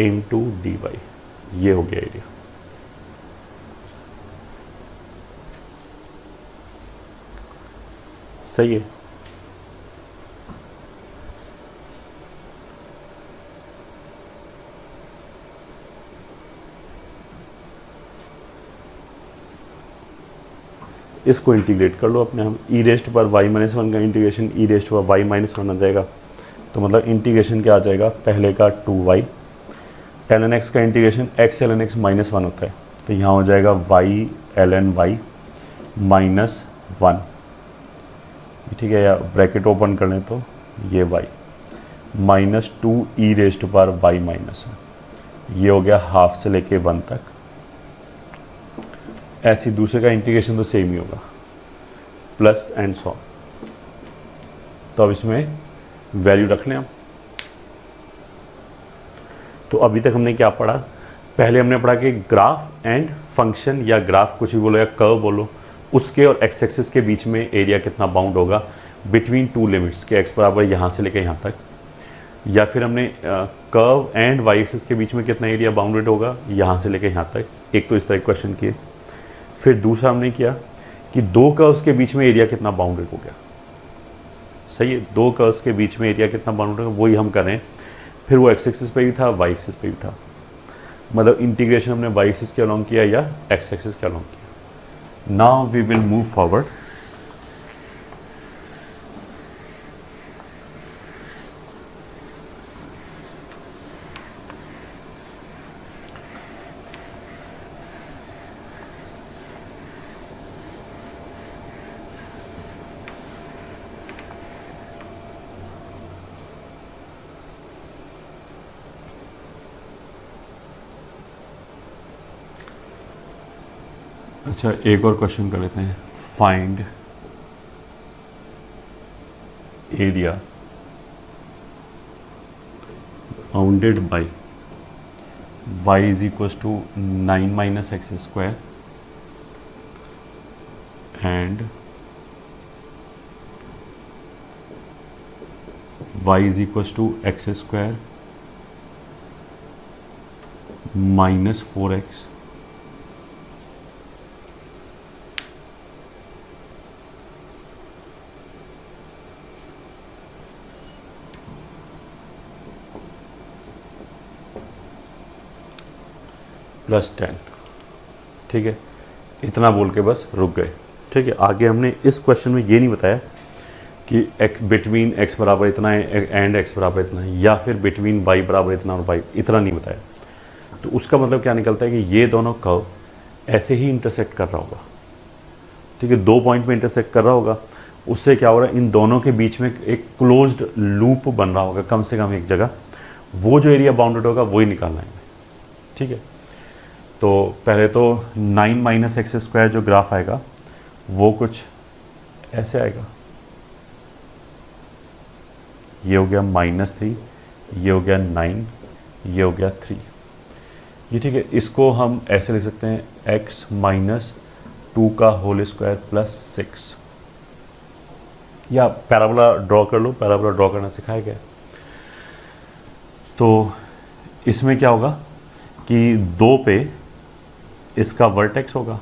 into dy, ये हो गया एरिया। सही है। इसको इंटीग्रेट कर लो अपने हम, e⁻y माइनस 1 का इंटीग्रेशन e⁻y माइनस 1 आ जाएगा। तो मतलब इंटीग्रेशन क्या आ जाएगा, पहले का 2y, ln x का integration x ln x minus 1 होता है, तो यहाँ हो जाएगा y ln y माइनस 1, ठीक है। या ब्रैकेट ओपन कर लें तो ये y माइनस 2e⁻y माइनस 1, ये हो गया हाफ से लेके 1 तक। ऐसी दूसरे का इंटीग्रेशन तो सेम ही होगा, प्लस एंड सो। तो अब इसमें वैल्यू रख लें हम। तो अभी तक हमने क्या पढ़ा, पहले हमने पढ़ा कि ग्राफ एंड फंक्शन या ग्राफ कुछ भी बोलो या कर्व बोलो, उसके और एक्स एक्सिस के बीच में एरिया कितना बाउंड होगा बिटवीन 2 लिमिट्स के x बराबर यहाँ से लेकर यहाँ तक। या फिर हमने कर्व एंड वाई एक्सिस के बीच में कितना एरिया बाउंडेड होगा यहाँ से लेकर यहाँ तक। एक तो इस तरह क्वेश्चन किए। फिर दूसरा हमने किया कि 2 कर्व्स के बीच में एरिया कितना बाउंडेड हो गया। सही है, 2 कर्व्स के बीच में एरिया कितना बाउंडेड होगा वही हम करें। फिर वो एक्स एक्सिस पे भी था, वाई एक्सिस पे भी था, मतलब इंटीग्रेशन हमने वाई एक्सिस के अलोंग किया या एक्स एक्सिस के अलोंग किया। Now we will move forward. अच्छा, एक और क्वेश्चन कर लेते हैं। Find area bounded by y is equal to 9 minus x square and y is equal to x square minus 4x plus 10। ठीक है, इतना बोल के बस रुक गए। ठीक है, आगे हमने इस क्वेश्चन में ये नहीं बताया कि बिटवीन x बराबर इतना है एंड x बराबर इतना है, या फिर बिटवीन y बराबर इतना और y इतना नहीं बताया। तो उसका मतलब क्या निकलता है कि ये दोनों कर्व ऐसे ही इंटरसेक्ट कर रहा होगा। ठीक है, 2 पॉइंट में इंटरसेक्ट कर रहा होगा, उससे क्या हो रहा है, इन दोनों के बीच में एक क्लोज्ड लूप बन रहा होगा कम से कम एक जगह। वो जो एरिया बाउंडेड होगा वही निकालना है। ठीक है, तो पहले तो 9 माइनस एक्स स्क्वायर जो ग्राफ आएगा वो कुछ ऐसे आएगा। ये हो गया -3, ये हो गया 9, ये हो गया 3। ये ठीक है, इसको हम ऐसे लिख सकते हैं x माइनस 2 का होल स्क्वायर प्लस 6, या पैराबोला ड्रॉ कर लो, पैराबोला ड्रॉ करना सिखाया गया। तो इसमें क्या होगा कि 2 पे इसका वर्टेक्स होगा,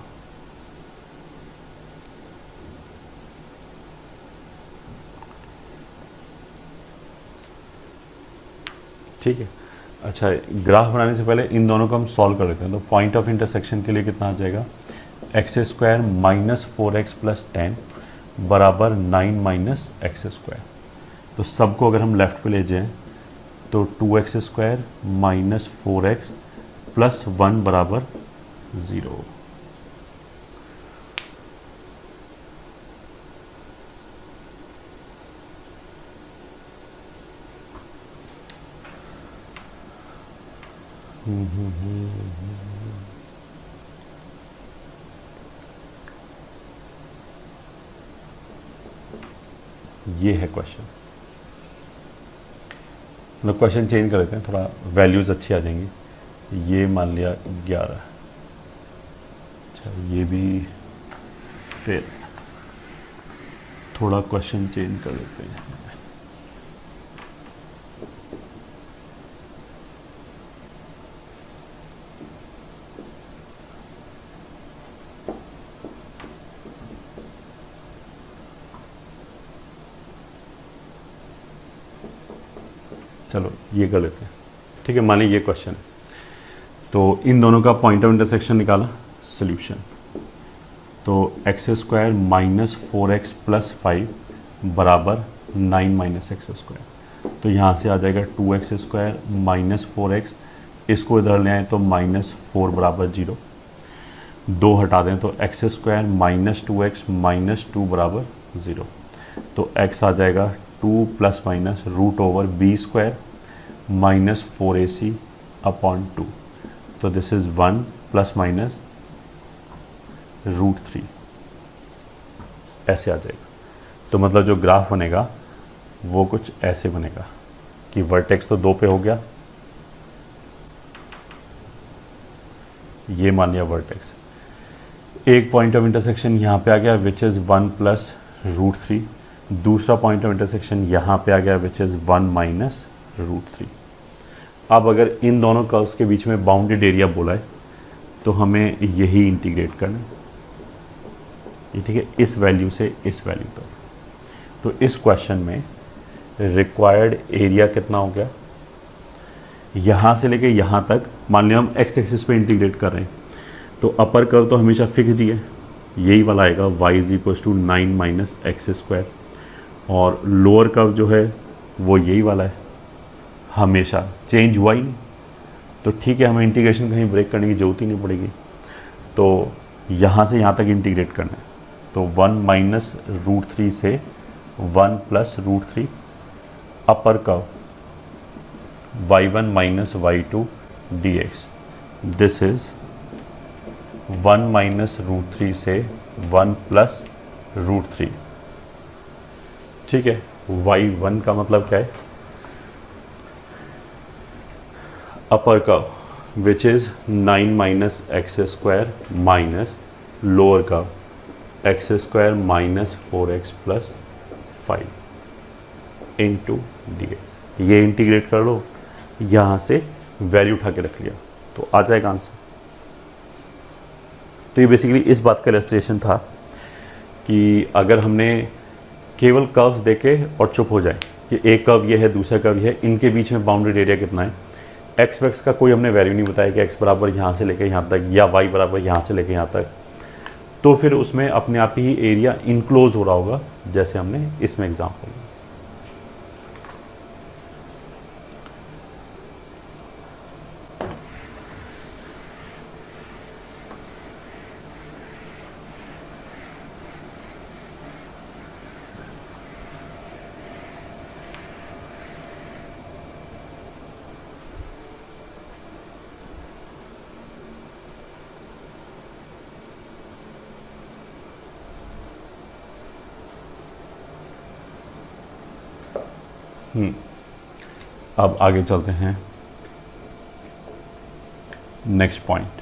ठीक है। अच्छा, ग्राफ बनाने से पहले इन दोनों को हम सॉल्व कर लेते हैं। तो पॉइंट ऑफ इंटरसेक्शन के लिए कितना आ जाएगा, x square minus 4x plus 10 बराबर 9 माइनस एक्स स्क्वायर। तो सबको अगर हम लेफ्ट पे ले जाएं तो 2x square minus 4x plus 1 बराबर 0। ये है क्वेश्चन। मतलब क्वेश्चन चेंज कर लेते हैं, थोड़ा वैल्यूज़ अच्छी आ जाएंगी। ये मान लिया 11। अच्छा, ये भी, फिर थोड़ा क्वेश्चन चेंज कर लेते हैं। चलो ये कर लेते हैं। ठीक है, मान लीजिए ये क्वेश्चन है, तो इन दोनों का पॉइंट ऑफ इंटरसेक्शन निकाला, सोल्यूशन। तो x square minus 4x plus 5 बराबर 9 माइनस एक्स स्क्वायर। तो यहाँ से आ जाएगा 2x स्क्वायर माइनस 4x, इसको इधर ले आए तो माइनस 4 बराबर 0। 2 हटा दें तो x square minus 2x minus 2 बराबर 0। तो x आ जाएगा 2 plus minus root over b square minus 4ac upon 2। तो this is 1 plus minus root 3, ऐसे आ जाएगा। तो मतलब जो ग्राफ बनेगा वो कुछ ऐसे बनेगा कि वर्टेक्स तो 2 पे हो गया, ये मान लिया वर्टेक्स। एक पॉइंट ऑफ इंटरसेक्शन यहाँ पे आ गया विच इज़ 1 प्लस रूट 3। दूसरा पॉइंट ऑफ इंटरसेक्शन यहाँ पे आ गया विच इज़ 1 माइनस रूट 3। अब अगर इन दोनों कर्व्स के बीच में बाउंडेड एरिया बोला है तो हमें यही इंटीग्रेट करना है, ये ठीक है, इस वैल्यू से इस वैल्यू तक। तो इस क्वेश्चन में रिक्वायर्ड एरिया कितना हो गया, यहाँ से लेके यहाँ तक। मान लिया हम एक्स एक्सिस पे इंटीग्रेट कर रहे हैं, तो अपर कर्व तो हमेशा फिक्स्ड ही है, यही वाला आएगा y is equal to 9 minus x square, और लोअर कर्व जो है वो यही वाला है, हमेशा चेंज हुआ ही नहीं। तो ठीक है, हमें इंटीग्रेशन कहीं ब्रेक करने की जरूरत ही नहीं पड़ेगी। तो यहाँ से यहाँ तक इंटीग्रेट करना है, तो 1 माइनस रूट 3 से 1 plus root 3 upper curve y1 minus y2 dx, this is 1 minus root 3 से 1 प्लस रूट 3। ठीक है, y1 का मतलब क्या है, upper curve which is 9 minus x square minus lower curve x square minus 4x plus 5 into d x. ये integrate कर लो, यहाँ से वैल्यू उठा के रख लिया तो आ जाएगा आंसर। तो ये बेसिकली इस बात का इलस्ट्रेशन था कि अगर हमने केवल कर्व्स देखे और चुप हो जाए कि एक कर्व ये है दूसरा कर्व ये है, इनके बीच में बाउंडेड एरिया कितना है, एक्स वैक्स का कोई हमने वैल्यू नहीं बताया कि एक्स बराबर यहाँ से लेकर यहाँ तक या वाई बराबर यहाँ से लेकर यहाँ तक, तो फिर उसमें अपने आप ही एरिया इनक्लोज हो रहा होगा, जैसे हमने इसमें एग्जाम्पल। अब आगे चलते हैं next point.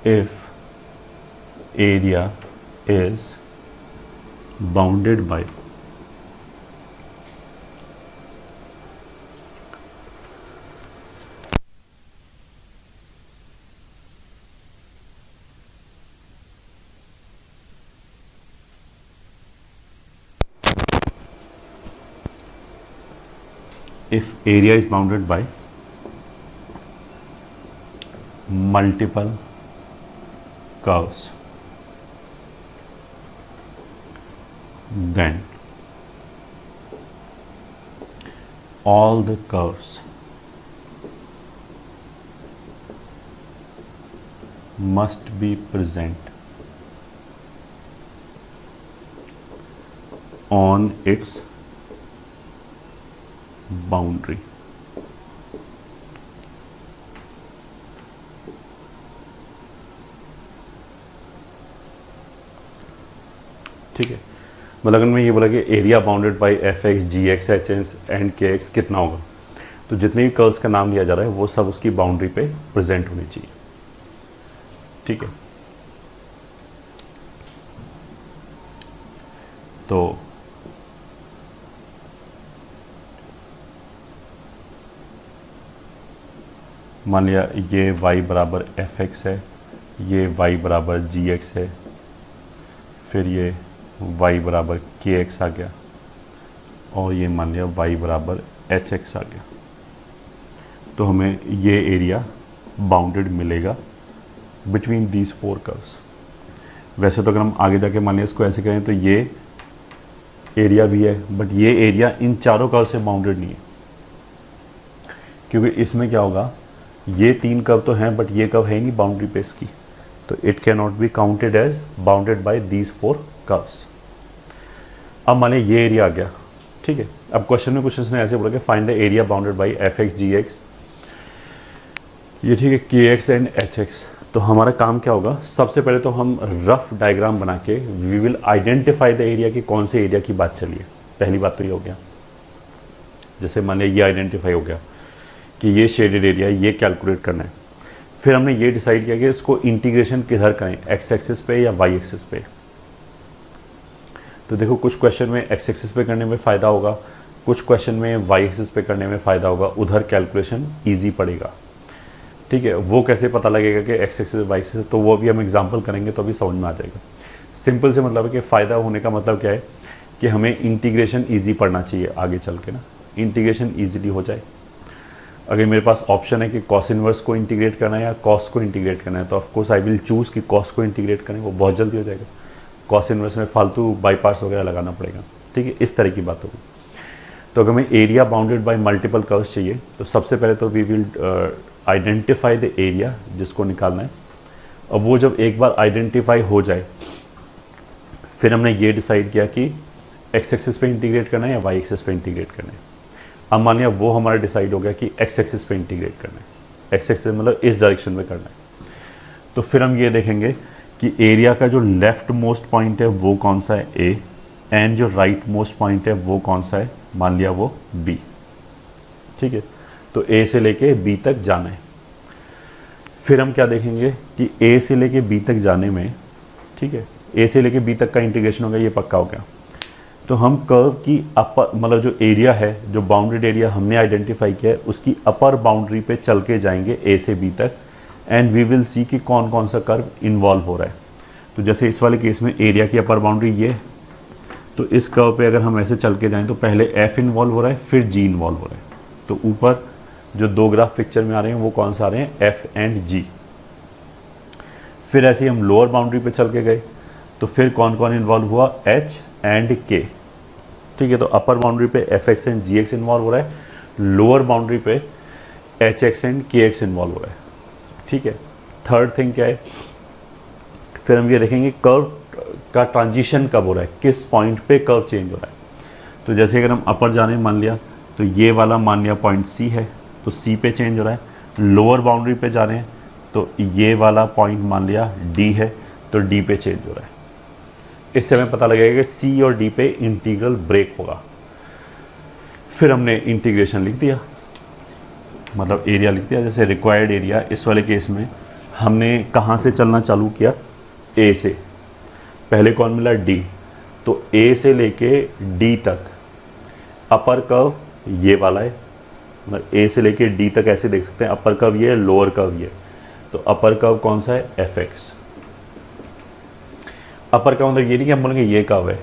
If area is bounded by if area is bounded by multiple curves, then all the curves must be present on its boundary. ठीक है, मतलब अगर मैं ये बोला कि area bounded by f x g x h s and k x कितना होगा, तो जितने भी कर्व्स का नाम लिया जा रहा है वो सब उसकी बाउंड्री पे प्रेजेंट होनी चाहिए। ठीक है, तो मान लिया ये y बराबर एफ एक्स है, ये y बराबर जी एक्स है, फिर ये y बराबर के एक्स आ गया, और ये मान लिया y बराबर एच एक्स आ गया। तो हमें ये एरिया बाउंडेड मिलेगा बिटवीन दीज 4 कर्व्स। वैसे तो अगर हम आगे जाके मान लिया इसको ऐसे करें तो ये एरिया भी है, बट ये एरिया इन चारों कर्व से बाउंडेड नहीं है, क्योंकि इसमें क्या होगा, ये 3 कर्व तो हैं बट ये कर्व है नहीं बाउंड्री पे इसकी, तो it can not be counted as bounded by these 4 curves. अब माने ये एरिया आ गया। ठीक है, अब क्वेश्चन में कुछ इसने ऐसे बोला कि find the area bounded by f x g x, ये ठीक है, के एक्स एंड एच एक्स। तो हमारा काम क्या होगा, सबसे पहले तो हम रफ डायग्राम बना के we will identify the area कि कौन से एरिया की बात चली है। पहली बात तो ये हो गया, जैसे मान लिया ये आइडेंटिफाई हो गया कि ये शेडेड एरिया ये कैलकुलेट करना है। फिर हमने ये डिसाइड किया कि इसको इंटीग्रेशन किधर करें, एक्स एक्सिस पे या वाई एक्सिस पे। तो देखो कुछ क्वेश्चन में एक्स एक्सिस पे करने में फ़ायदा होगा, कुछ क्वेश्चन में वाई एक्सिस पे करने में फ़ायदा होगा, उधर कैलकुलेशन ईजी पड़ेगा। ठीक है, वो कैसे पता लगेगा कि एक्स एक्सिस वाई एक्सिस, तो वो भी हम एग्जाम्पल करेंगे तो अभी समझ में आ जाएगा। सिंपल से मतलब है कि फ़ायदा होने का मतलब क्या है कि हमें इंटीग्रेशन ईजी पढ़ना चाहिए आगे चल के ना, इंटीग्रेशन ईजीली हो जाए। अगर मेरे पास ऑप्शन है कि कॉस इनवर्स को इंटीग्रेट करना है या कॉस को इंटीग्रेट करना है, तो ऑफकोर्स आई विल चूज़ कि कॉस को इंटीग्रेट करें, वो बहुत जल्दी हो जाएगा। कॉस इनवर्स में फालतू बाई पार्ट्स वगैरह लगाना पड़ेगा। ठीक है, इस तरह की बात होगी। तो अगर हमें area bounded by multiple curves चाहिए, तो सबसे पहले तो we will identify the area जिसको निकालना है। अब वो जब एक बार आइडेंटिफाई हो जाए, फिर हमने ये डिसाइड किया कि एक्स एक्सिस पे इंटीग्रेट करना है या वाई एक्सिस पे इंटीग्रेट करना है। अब मान लिया वो हमारा डिसाइड हो गया कि एक्स एक्सिस पे इंटीग्रेट करना है, एक्स एक्सिस मतलब इस डायरेक्शन में करना है। तो फिर हम ये देखेंगे कि एरिया का जो लेफ्ट मोस्ट पॉइंट है वो कौन सा है, ए, एंड जो राइट मोस्ट पॉइंट है वो कौन सा है, मान लिया वो बी। ठीक है, तो ए से लेके बी तक जाना है। फिर हम क्या देखेंगे कि ए से लेके बी तक जाने में, ठीक है, ए से लेके बी तक का इंटीग्रेशन हो गया, ये पक्का हो गया। तो हम कर्व की अपर मतलब जो एरिया है, जो बाउंड्रीड एरिया हमने आइडेंटिफाई किया है, उसकी अपर बाउंड्री पे चल के जाएंगे ए से बी तक, एंड वी विल सी कि कौन कौन सा कर्व इन्वॉल्व हो रहा है। तो जैसे इस वाले केस में एरिया की अपर बाउंड्री ये, तो इस कर्व पे अगर हम ऐसे चल के जाएं तो पहले एफ इन्वॉल्व हो रहा है, फिर जी इन्वॉल्व हो रहा है। तो ऊपर जो दो ग्राफ पिक्चर में आ रहे हैं वो कौन सा आ रहे हैं, एफ एंड जी। फिर ऐसे ही हम लोअर बाउंड्री पे चल के गए, तो फिर कौन कौन इन्वॉल्व हुआ, एच एंड के। ठीक है, तो अपर बाउंड्री पे f x and g x involve हो रहा है, लोअर बाउंड्री पे h x and k x involve हो रहा है। ठीक है, थर्ड थिंग क्या है, फिर हम ये देखेंगे कर्व का ट्रांजिशन कब हो रहा है, किस पॉइंट पे कर्व चेंज हो रहा है। तो जैसे अगर हम अपर जाने मान लिया, तो ये वाला मान लिया पॉइंट सी है, तो सी पे चेंज हो रहा है। लोअर बाउंड्री पे जा रहे हैं तो ये वाला पॉइंट मान लिया डी है, तो डी पे चेंज हो रहा है। इससे हमें पता लगेगा कि सी और डी पे इंटीग्रल ब्रेक होगा। फिर हमने इंटीग्रेशन लिख दिया, मतलब एरिया लिख दिया। जैसे रिक्वायर्ड एरिया इस वाले केस में हमने कहाँ से चलना चालू किया, ए से। पहले कौन मिला, डी। तो ए से लेके डी तक अपर कर्व ये वाला है, मतलब ए से लेके डी तक ऐसे देख सकते हैं, अपर कर्व ये है, लोअर कर्व ये। तो अपर कर्व कौन सा है, एफ एक्स। अपर कर्व मतलब ये नहीं कि हम बोलेंगे ये कर्व है,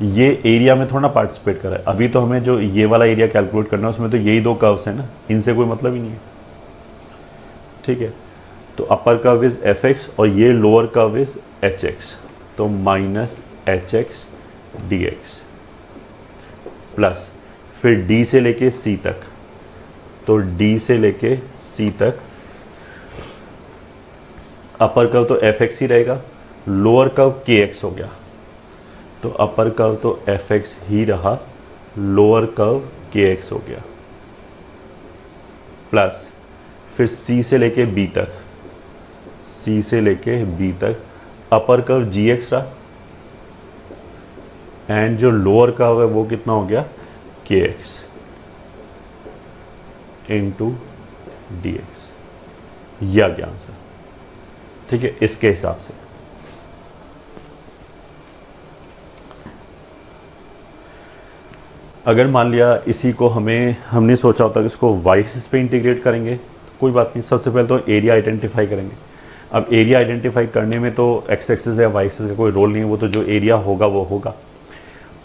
ये एरिया में थोड़ा ना पार्टिसिपेट कर रहा है। अभी तो हमें जो ये वाला एरिया कैलकुलेट करना है उसमें तो यही दो कर्व्स हैं ना, इनसे कोई मतलब ही नहीं है। ठीक है, तो upper curve is f x और ये lower curve is h x. तो minus h x d x plus फिर डी से लेके सी तक, तो डी से लेके सी तक अपर कर्व तो एफ एक्स ही रहेगा, लोअर कर्व के एक्स हो गया। तो अपर कर्व तो एफ एक्स ही रहा, लोअर कर्व के एक्स हो गया, प्लस फिर सी से लेके बी तक, सी से लेके बी तक अपर कर्व जी एक्स रहा, एंड जो लोअर कर्व है वो कितना हो गया, के एक्स इंटू डी एक्स। यह आ गया आंसर। ठीक है, इसके हिसाब से अगर मान लिया इसी को हमने सोचा होता कि इसको वाई एक्सिस पे इंटीग्रेट करेंगे, तो कोई बात नहीं। सबसे पहले तो एरिया आइडेंटिफाई करेंगे। अब एरिया आइडेंटिफाई करने में तो एक्स एक्सिस या वाई एक्सिस का कोई रोल नहीं है, वो तो जो एरिया होगा वो होगा।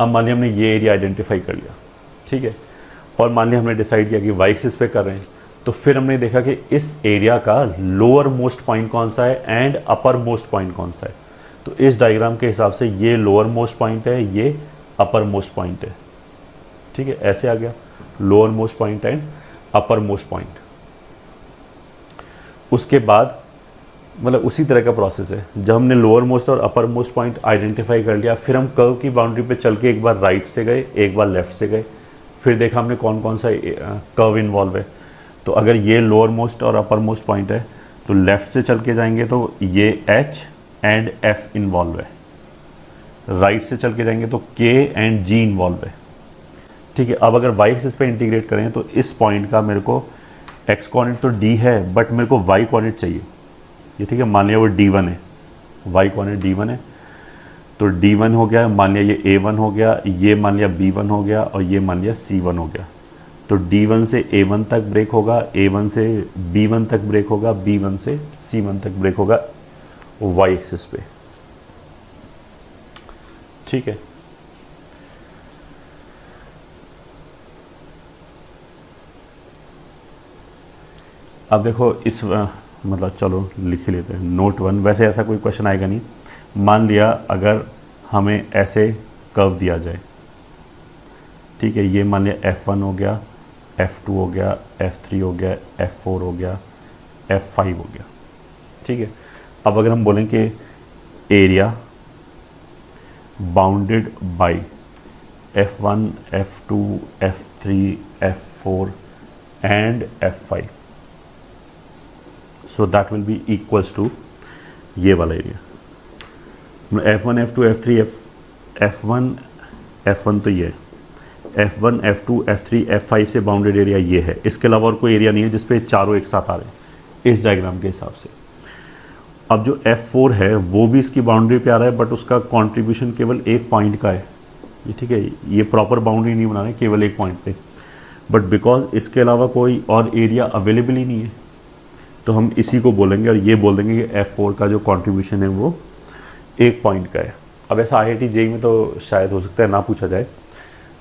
अब मान लिया हमने ये एरिया आइडेंटिफाई कर लिया, ठीक है, और मान लिया हमने डिसाइड किया कि वाई एक्सिस पे कर रहे हैं, तो फिर हमने देखा कि इस एरिया का लोअर मोस्ट पॉइंट कौन सा है एंड अपर मोस्ट पॉइंट कौन सा है। तो इस डायग्राम के हिसाब से ये लोअर मोस्ट पॉइंट है, ये अपर मोस्ट पॉइंट है। ठीक है, ऐसे आ गया lower most point and upper most point. उसके बाद मतलब उसी तरह का प्रोसेस है। जब हमने लोअर मोस्ट और अपर मोस्ट पॉइंट आइडेंटिफाई कर लिया, फिर हम कर्व की बाउंड्री पे चल के एक बार राइट से गए, एक बार लेफ्ट से गए, फिर देखा हमने कौन कौन सा कर्व इन्वॉल्व है। तो अगर ये लोअर मोस्ट और अपर मोस्ट पॉइंट है तो लेफ्ट से चल के जाएंगे तो ये एच एंड एफ इन्वॉल्व है, राइट से चल के जाएंगे तो के एंड जी इन्वॉल्व है। ठीक है, अब अगर वाई एक्सिस पे इंटीग्रेट करें तो इस पॉइंट का मेरे को एक्स कोऑर्डिनेट तो डी है, बट मेरे को वाई कोऑर्डिनेट चाहिए। ये ठीक है, मान लिया वो D1 है, वाई कोऑर्डिनेट D1 है, तो D1 हो गया, मान लिया ये A1 हो गया, ये मान लिया B1 हो गया, और ये मान लिया C1 हो गया। तो D1 से A1 तक ब्रेक होगा, A1 से B1 तक ब्रेक होगा, B1 से C1 तक ब्रेक होगा वाई एक्सिस पे। ठीक है, अब देखो इस मतलब चलो लिख ही लेते हैं नोट 1। वैसे ऐसा कोई क्वेश्चन आएगा नहीं। मान लिया अगर हमें ऐसे कर्व दिया जाए, ठीक है, ये मान लिया F1 हो गया, F2 हो गया, F3 हो गया, F4 हो गया, F5 हो गया। ठीक है, अब अगर हम बोलें कि area bounded by F1, F2, F3, F4 and F5. So that will be equals to ये वाला area, F1, F2, F3, F1 तो ये है, F1, F2, F3, F5 से बाउंडेड एरिया ये है। इसके अलावा और कोई एरिया नहीं है जिसपे चारों एक साथ आ रहे हैं इस डायग्राम के हिसाब से। अब जो F4 है वो भी इसकी बाउंड्री पे आ रहा है, बट उसका कंट्रीब्यूशन केवल एक पॉइंट का है, ये ठीक है, ये प्रॉपर बाउंड्री नहीं बना रहे, केवल एक पॉइंट पे, बट बिकॉज इसके अलावा कोई और एरिया अवेलेबल ही नहीं है तो हम इसी को बोलेंगे और ये बोल देंगे कि F4 का जो कंट्रीब्यूशन है वो एक पॉइंट का है। अब ऐसा IIT JEE में तो शायद हो सकता है ना पूछा जाए,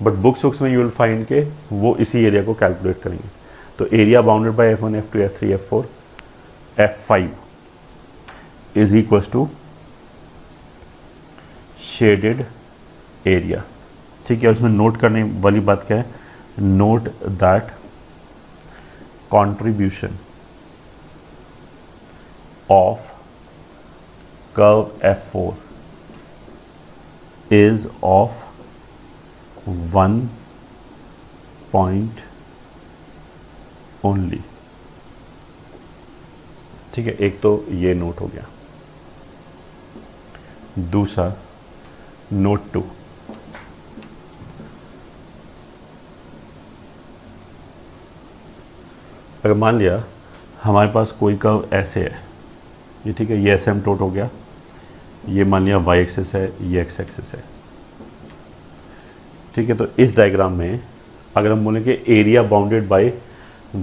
बट बुक्स में यू विल फाइंड के वो इसी एरिया को कैलकुलेट करेंगे। तो area bounded by F1, F2, F3, F4, F5 is equals to shaded area. ठीक है, उसमें नोट करने वाली बात क्या है, note that contribution of curve F4 is of 1 point only। ठीक है, एक तो ये नोट हो गया। दूसरा नोट 2, अगर मान लिया हमारे पास कोई कर्व ऐसे है, ये ठीक है, ये एसिम्पटोट हो गया, ये मान लिया y एक्सिस है, ये x एक्सिस है। ठीक है, तो इस डायग्राम में अगर हम बोलें कि area bounded by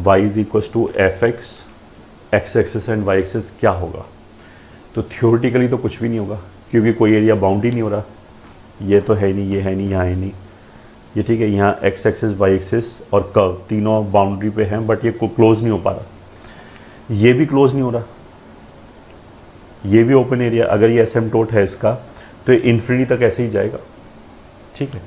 y is equals to f x axis and y axis क्या होगा, तो थियोरेटिकली तो कुछ भी नहीं होगा क्योंकि कोई एरिया बाउंड ही नहीं हो रहा, ये तो है नहीं, ये है नहीं, यहाँ है नहीं, ये ठीक है, यहाँ x एक्सिस y एक्सिस और कर्व तीनों बाउंड्री पे हैं, बट ये क्लोज नहीं हो पा रहा, ये भी क्लोज नहीं हो रहा, ये भी ओपन एरिया, अगर ये एसिम्पटोट है इसका तो ये इन्फिनिटी तक ऐसे ही जाएगा। ठीक है,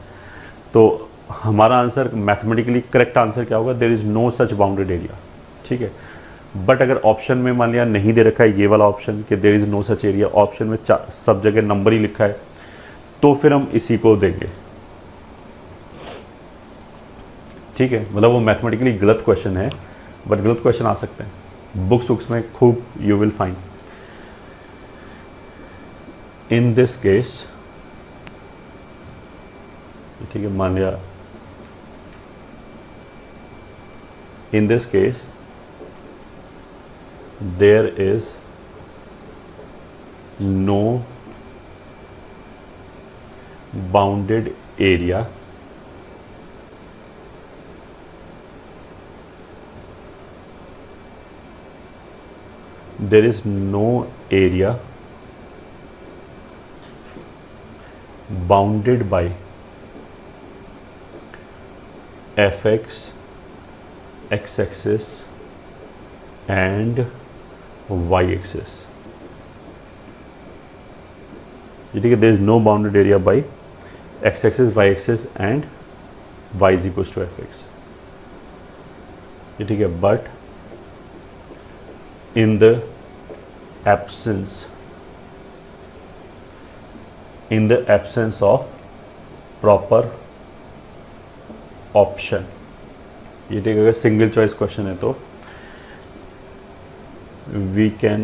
तो हमारा आंसर मैथमेटिकली करेक्ट आंसर क्या होगा, there is no such bounded area. ठीक है, बट अगर ऑप्शन में मान लिया नहीं दे रखा है ये वाला ऑप्शन कि there is no such area, option में सब जगह नंबर ही लिखा है, तो फिर हम इसी को देंगे। ठीक है, मतलब वो मैथमेटिकली गलत क्वेश्चन है, बट गलत क्वेश्चन आ सकते हैं बुक्स में खूब, you will find. In this case, ठीक है, मान लिया in this case there is no bounded area there is no area bounded by fx, x-axis and y-axis। ठीक है, there is no bounded area by x-axis, y-axis and y is equals to fx। ठीक है, but in the absence of proper option, ये ठीक है, अगर single choice question है तो we can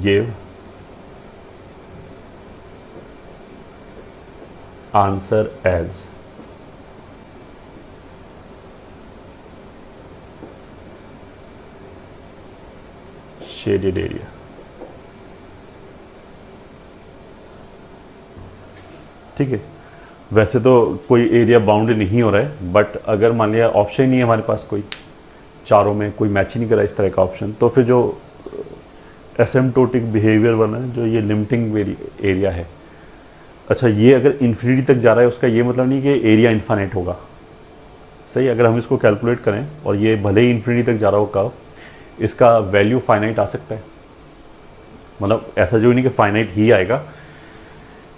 give answer as shaded area. ठीक है, वैसे तो कोई एरिया बाउंड नहीं हो रहा है, बट अगर मान लिया ऑप्शन नहीं है हमारे पास, कोई चारों में कोई मैच ही नहीं करा इस तरह का ऑप्शन, तो फिर जो एसिम्पटोटिक बिहेवियर बना है, जो ये लिमिटिंग एरिया है, अच्छा ये अगर इन्फिनिटी तक जा रहा है उसका ये मतलब नहीं कि एरिया इन्फाइनाइट होगा। सही, अगर हम इसको कैलकुलेट करें और ये भले ही इन्फिनिटी तक जा रहा हो कर्व, इसका वैल्यू फाइनाइट आ सकता है, मतलब ऐसा जो नहीं कि फाइनाइट ही आएगा,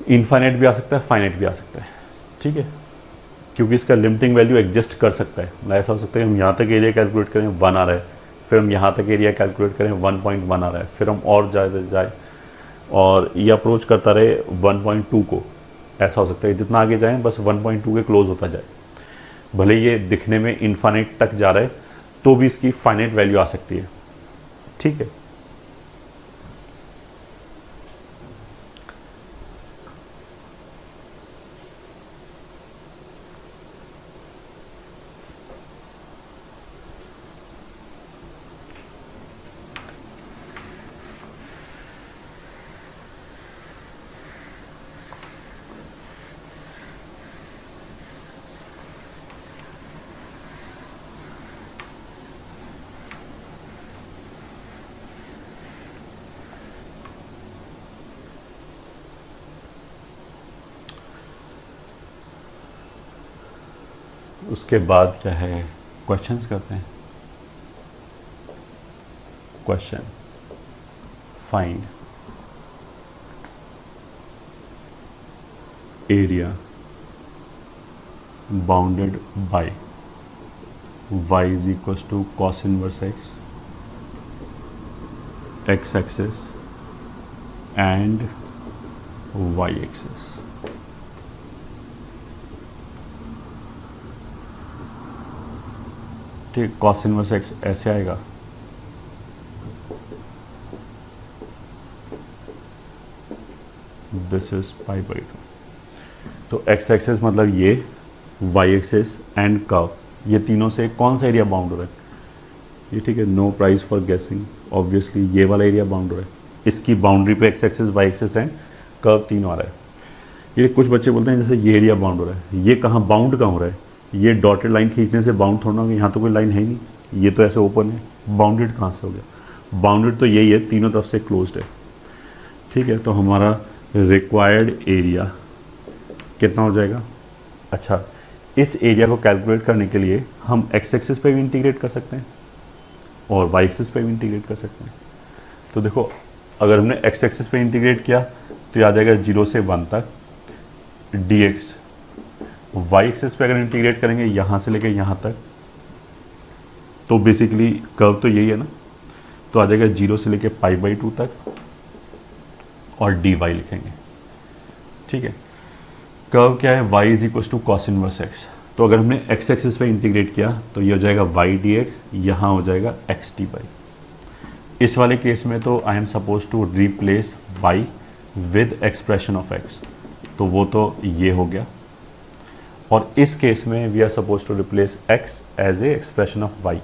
इनफाइनाइट भी आ सकता है, फाइनाइट भी आ सकता है। ठीक है, क्योंकि इसका लिमिटिंग वैल्यू एडजस्ट कर सकता है, मतलब ऐसा हो सकता है हम यहाँ तक एरिया कैलकुलेट करें 1 आ रहा है, फिर हम यहाँ तक एरिया कैलकुलेट करें 1.1 आ रहा है, फिर हम और जाए और ये अप्रोच करता रहे 1.2 को, ऐसा हो सकता है जितना आगे जाएं बस 1.2 के क्लोज होता जाए, भले ये दिखने में इनफाइनाइट तक जा रहा है तो भी इसकी फाइनाइट वैल्यू आ सकती है। ठीक है, उसके बाद क्या है, क्वेश्चंस करते हैं। Question, find area bounded by y is equals to cos inverse x axis and y axis। ठीक, cos इनवर्स x ऐसे आएगा, दिस इज पाई बाई 2। तो x एक्सेस मतलब ये, y एक्सेस एंड कर्व, ये तीनों से कौन सा एरिया बाउंड हो रहा है? ये ठीक है, no prize for guessing, obviously ये वाला एरिया बाउंड हो रहा है। इसकी बाउंड्री पे x axes, y axes and curve तीनों आ रहा है। ये कुछ बच्चे बोलते हैं जैसे ये एरिया बाउंड हो रहा है, ये कहाँ बाउंड कहाँ हो रहा है? ये डॉटेड लाइन खींचने से बाउंड थोड़ा होगा, यहाँ तो कोई लाइन है ही नहीं, ये तो ऐसे ओपन है, बाउंडेड कहाँ से हो गया? बाउंडेड तो यही है, तीनों तरफ से क्लोज्ड है। ठीक है, तो हमारा रिक्वायर्ड एरिया कितना हो जाएगा? अच्छा, इस एरिया को कैलकुलेट करने के लिए हम x एक्सिस पे भी इंटीग्रेट कर सकते हैं और y एक्सिस पे भी इंटीग्रेट कर सकते हैं। तो देखो, अगर हमने x एक्सिस पे इंटीग्रेट किया तो ये आ जाएगा 0 से 1 तक dx। y एक्सिस पे अगर इंटीग्रेट करेंगे यहाँ से लेकर यहाँ तक, तो बेसिकली कर्व तो यही है ना, तो आ जाएगा 0 से लेकर पाई बाई 2 तक और dy लिखेंगे। ठीक है, कर्व क्या है? y is equal to cos inverse x। तो अगर हमने x एक्सिस पे इंटीग्रेट किया तो ये हो जाएगा y dx, यहाँ हो जाएगा x dy। इस वाले केस में तो I am suppose to replace y with expression of x, तो वो तो ये हो गया। और इस केस में we are suppose to replace x as a expression of y।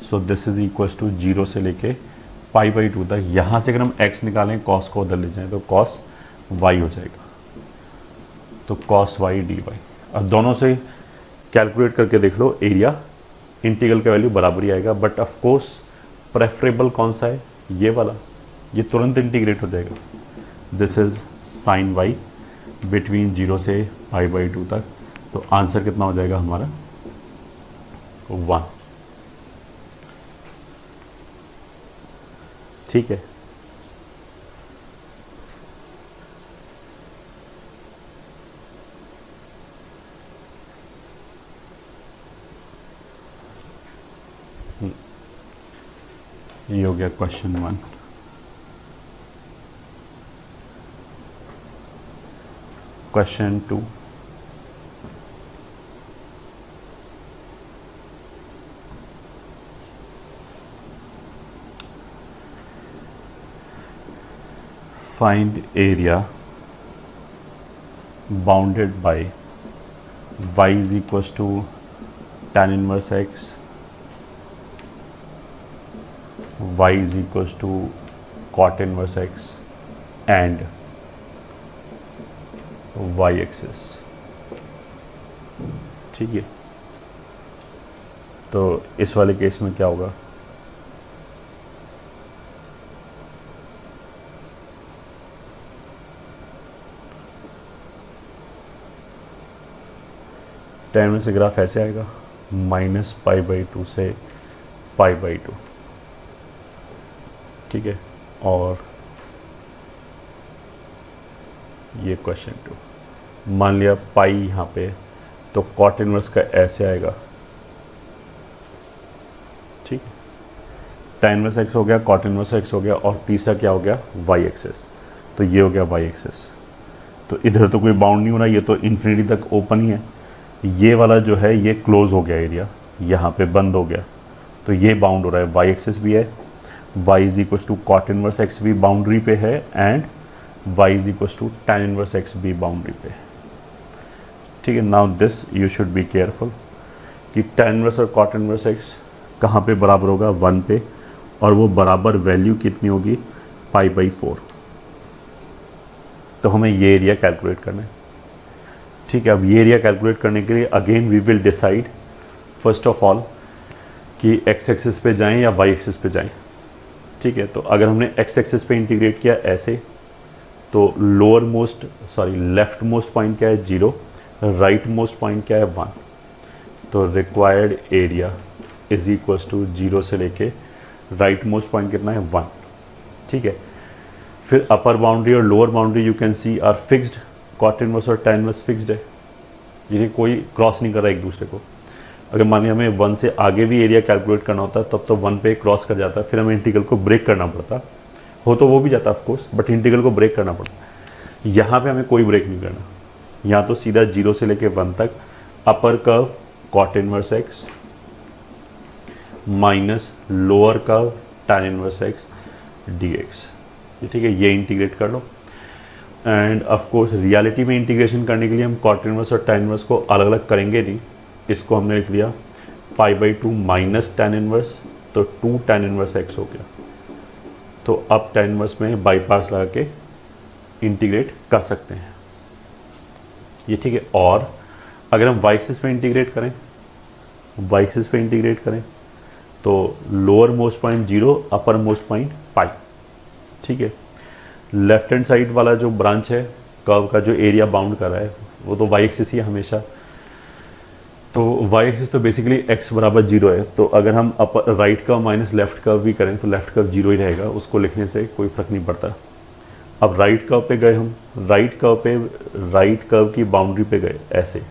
So this is equal to 0 से लेके पाई बाई 2 तक। यहाँ से अगर हम x निकालें, cos को उधर ले जाएं तो cos y हो जाएगा, तो cos y dy। अब दोनों से कैलकुलेट करके देख लो, एरिया इंटीग्रल का वैल्यू बराबर ही आएगा, बट ऑफ कोर्स प्रेफरेबल कौन सा है? ये वाला, ये तुरंत इंटीग्रेट हो जाएगा। This is sine y between 0 से पाई बाई 2 तक। तो आंसर कितना हो जाएगा हमारा? 1। ठीक है, ये हो गया question 1। Question 2, find area bounded by y is equals to tan inverse x, y is equals to cot inverse x and y axis। ठीक है, तो इस वाले केस में क्या होगा? tan में से ग्राफ ऐसे आएगा, माइनस पाई बाई 2 से पाई बाई 2। ठीक है, और ये क्वेश्चन 2, मान लिया पाई यहाँ पे, तो कॉट इनवर्स का ऐसे आएगा। ठीक है, tan इनवर्स x हो गया, कॉट इनवर्स x हो गया, और तीसरा क्या हो गया? y axes. तो ये हो गया y एक्सेस। तो इधर तो कोई बाउंड नहीं हो रहा, ये तो इन्फिनिटी तक ओपन ही है। ये वाला जो है ये क्लोज हो गया एरिया, यहाँ पे बंद हो गया, तो ये बाउंड हो रहा है। वाई एक्सिस भी है, y is equals to cot inverse x भी बाउंड्री पे है, and y is equals to tan inverse x भी बाउंड्री पे है। ठीक है, now this you should be careful कि tan इनवर्स और कॉट इनवर्स एक्स कहाँ पे बराबर होगा, 1 पे, और वो बराबर वैल्यू कितनी होगी, π/4। तो हमें ये एरिया कैलकुलेट करना है। ठीक है, अब ये एरिया कैलकुलेट करने के लिए again we will decide first of all कि एक्स एक्सिस पे जाएं या वाई एक्सिस पे जाएं। ठीक है, तो अगर हमने एक्स एक्सिस पे इंटीग्रेट किया ऐसे, तो लेफ्ट मोस्ट पॉइंट क्या है, 0, राइट मोस्ट पॉइंट क्या है, 1। तो required area is equals to 0 से लेके राइट मोस्ट पॉइंट कितना है, 1। ठीक है, फिर अपर बाउंड्री और lower boundary you can see are fixed, cot inverse और tan इनवर्स फिक्स्ड है, यानी कोई क्रॉस नहीं कर रहा एक दूसरे को। अगर मानिए हमें 1 से आगे भी एरिया कैलकुलेट करना होता तब तो 1 पे क्रॉस कर जाता, फिर हमें इंटीग्रल को ब्रेक करना पड़ता, हो तो वो भी जाता ऑफ कोर्स, बट इंटीग्रल को ब्रेक करना पड़ता। यहाँ पे हमें कोई ब्रेक नहीं करना, यहाँ तो सीधा 0 से लेके 1 तक upper curve cot inverse x minus lower curve tan inverse x dx। ठीक है, ये इंटीग्रेट कर लो। एंड ऑफ कोर्स रियलिटी में इंटीग्रेशन करने के लिए हम कॉट इनवर्स और tan इनवर्स को अलग अलग करेंगे नहीं, इसको हमने लिख लिया π/2 माइनस tan इनवर्स, तो 2 tan इनवर्स x हो गया। तो अब tan इनवर्स में बाईपास लगा के इंटीग्रेट कर सकते हैं ये। ठीक है, और अगर हम y एक्सिस पे इंटीग्रेट करें, तो lower most point 0, upper most point pi. ठीक है, लेफ्ट हैंड साइड वाला जो ब्रांच है कर्व का, जो एरिया बाउंड कर रहा है, वो तो y एक्सिस ही है हमेशा। तो y एक्सिस तो बेसिकली x बराबर 0 है, तो अगर हम upper right curve minus left curve भी करें तो लेफ्ट कर्व 0 ही रहेगा, उसको लिखने से कोई फ़र्क नहीं पड़ता। अब राइट कर्व पे गए हम, राइट कर्व की बाउंड्री पे गए ऐसे।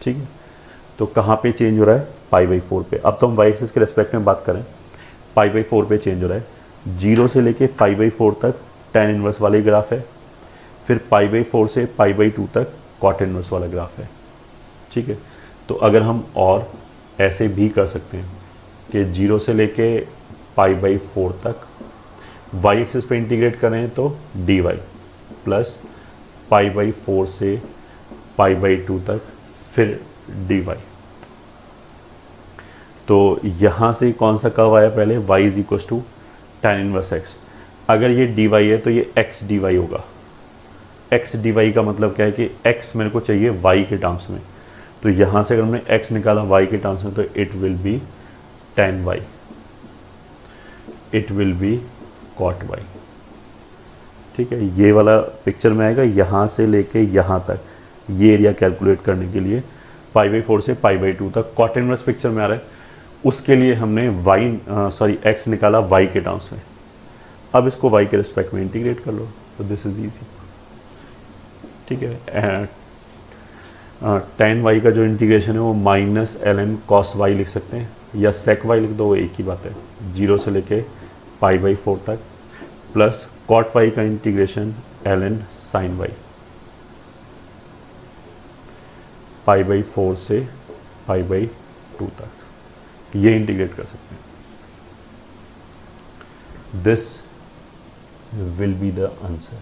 ठीक है, तो कहाँ पे चेंज हो रहा है, π/4 पे। अब तो हम y एक्सिस के रेस्पेक्ट में बात करें, π/4 पे चेंज हो रहा है। 0 से लेके π/4 तक tan इनवर्स वाली ग्राफ है, फिर π/4 से π/2 तक कॉट इनवर्स वाला ग्राफ है। ठीक है, तो अगर हम और ऐसे भी कर सकते हैं कि 0 से लेके π/4 तक y एक्सिस पे इंटीग्रेट करें तो dy प्लस π/4 से π/2 तक फिर dy। तो यहाँ से कौन सा कर्व आया पहले, y is equal to tan inverse x। अगर ये dy है तो ये x dy होगा। x dy का मतलब क्या है कि x मेरे को चाहिए y के टर्म्स में, तो यहाँ से अगर हमने x निकाला y के टर्म्स में तो it will B tan y, it will B cot y। ठीक है, ये वाला पिक्चर में आएगा। यहाँ से लेके यहाँ तक ये एरिया कैलकुलेट करने के लिए π/4 से π/2 तक कॉट इनवर्स पिक्चर में आ रहा है, उसके लिए हमने x निकाला y के टर्म्स में। अब इसको y के रिस्पेक्ट में इंटीग्रेट कर लो, तो दिस इज ईजी। ठीक है, tan y का जो इंटीग्रेशन है वो माइनस ln cos y लिख सकते हैं, या sec y लिख दो, वो एक ही बात है। 0 से लेके π/4 तक प्लस cot y का इंटीग्रेशन ln sin y, π/4 से π/2 तक, ये इंटीग्रेट कर सकते हैं। This will be the answer.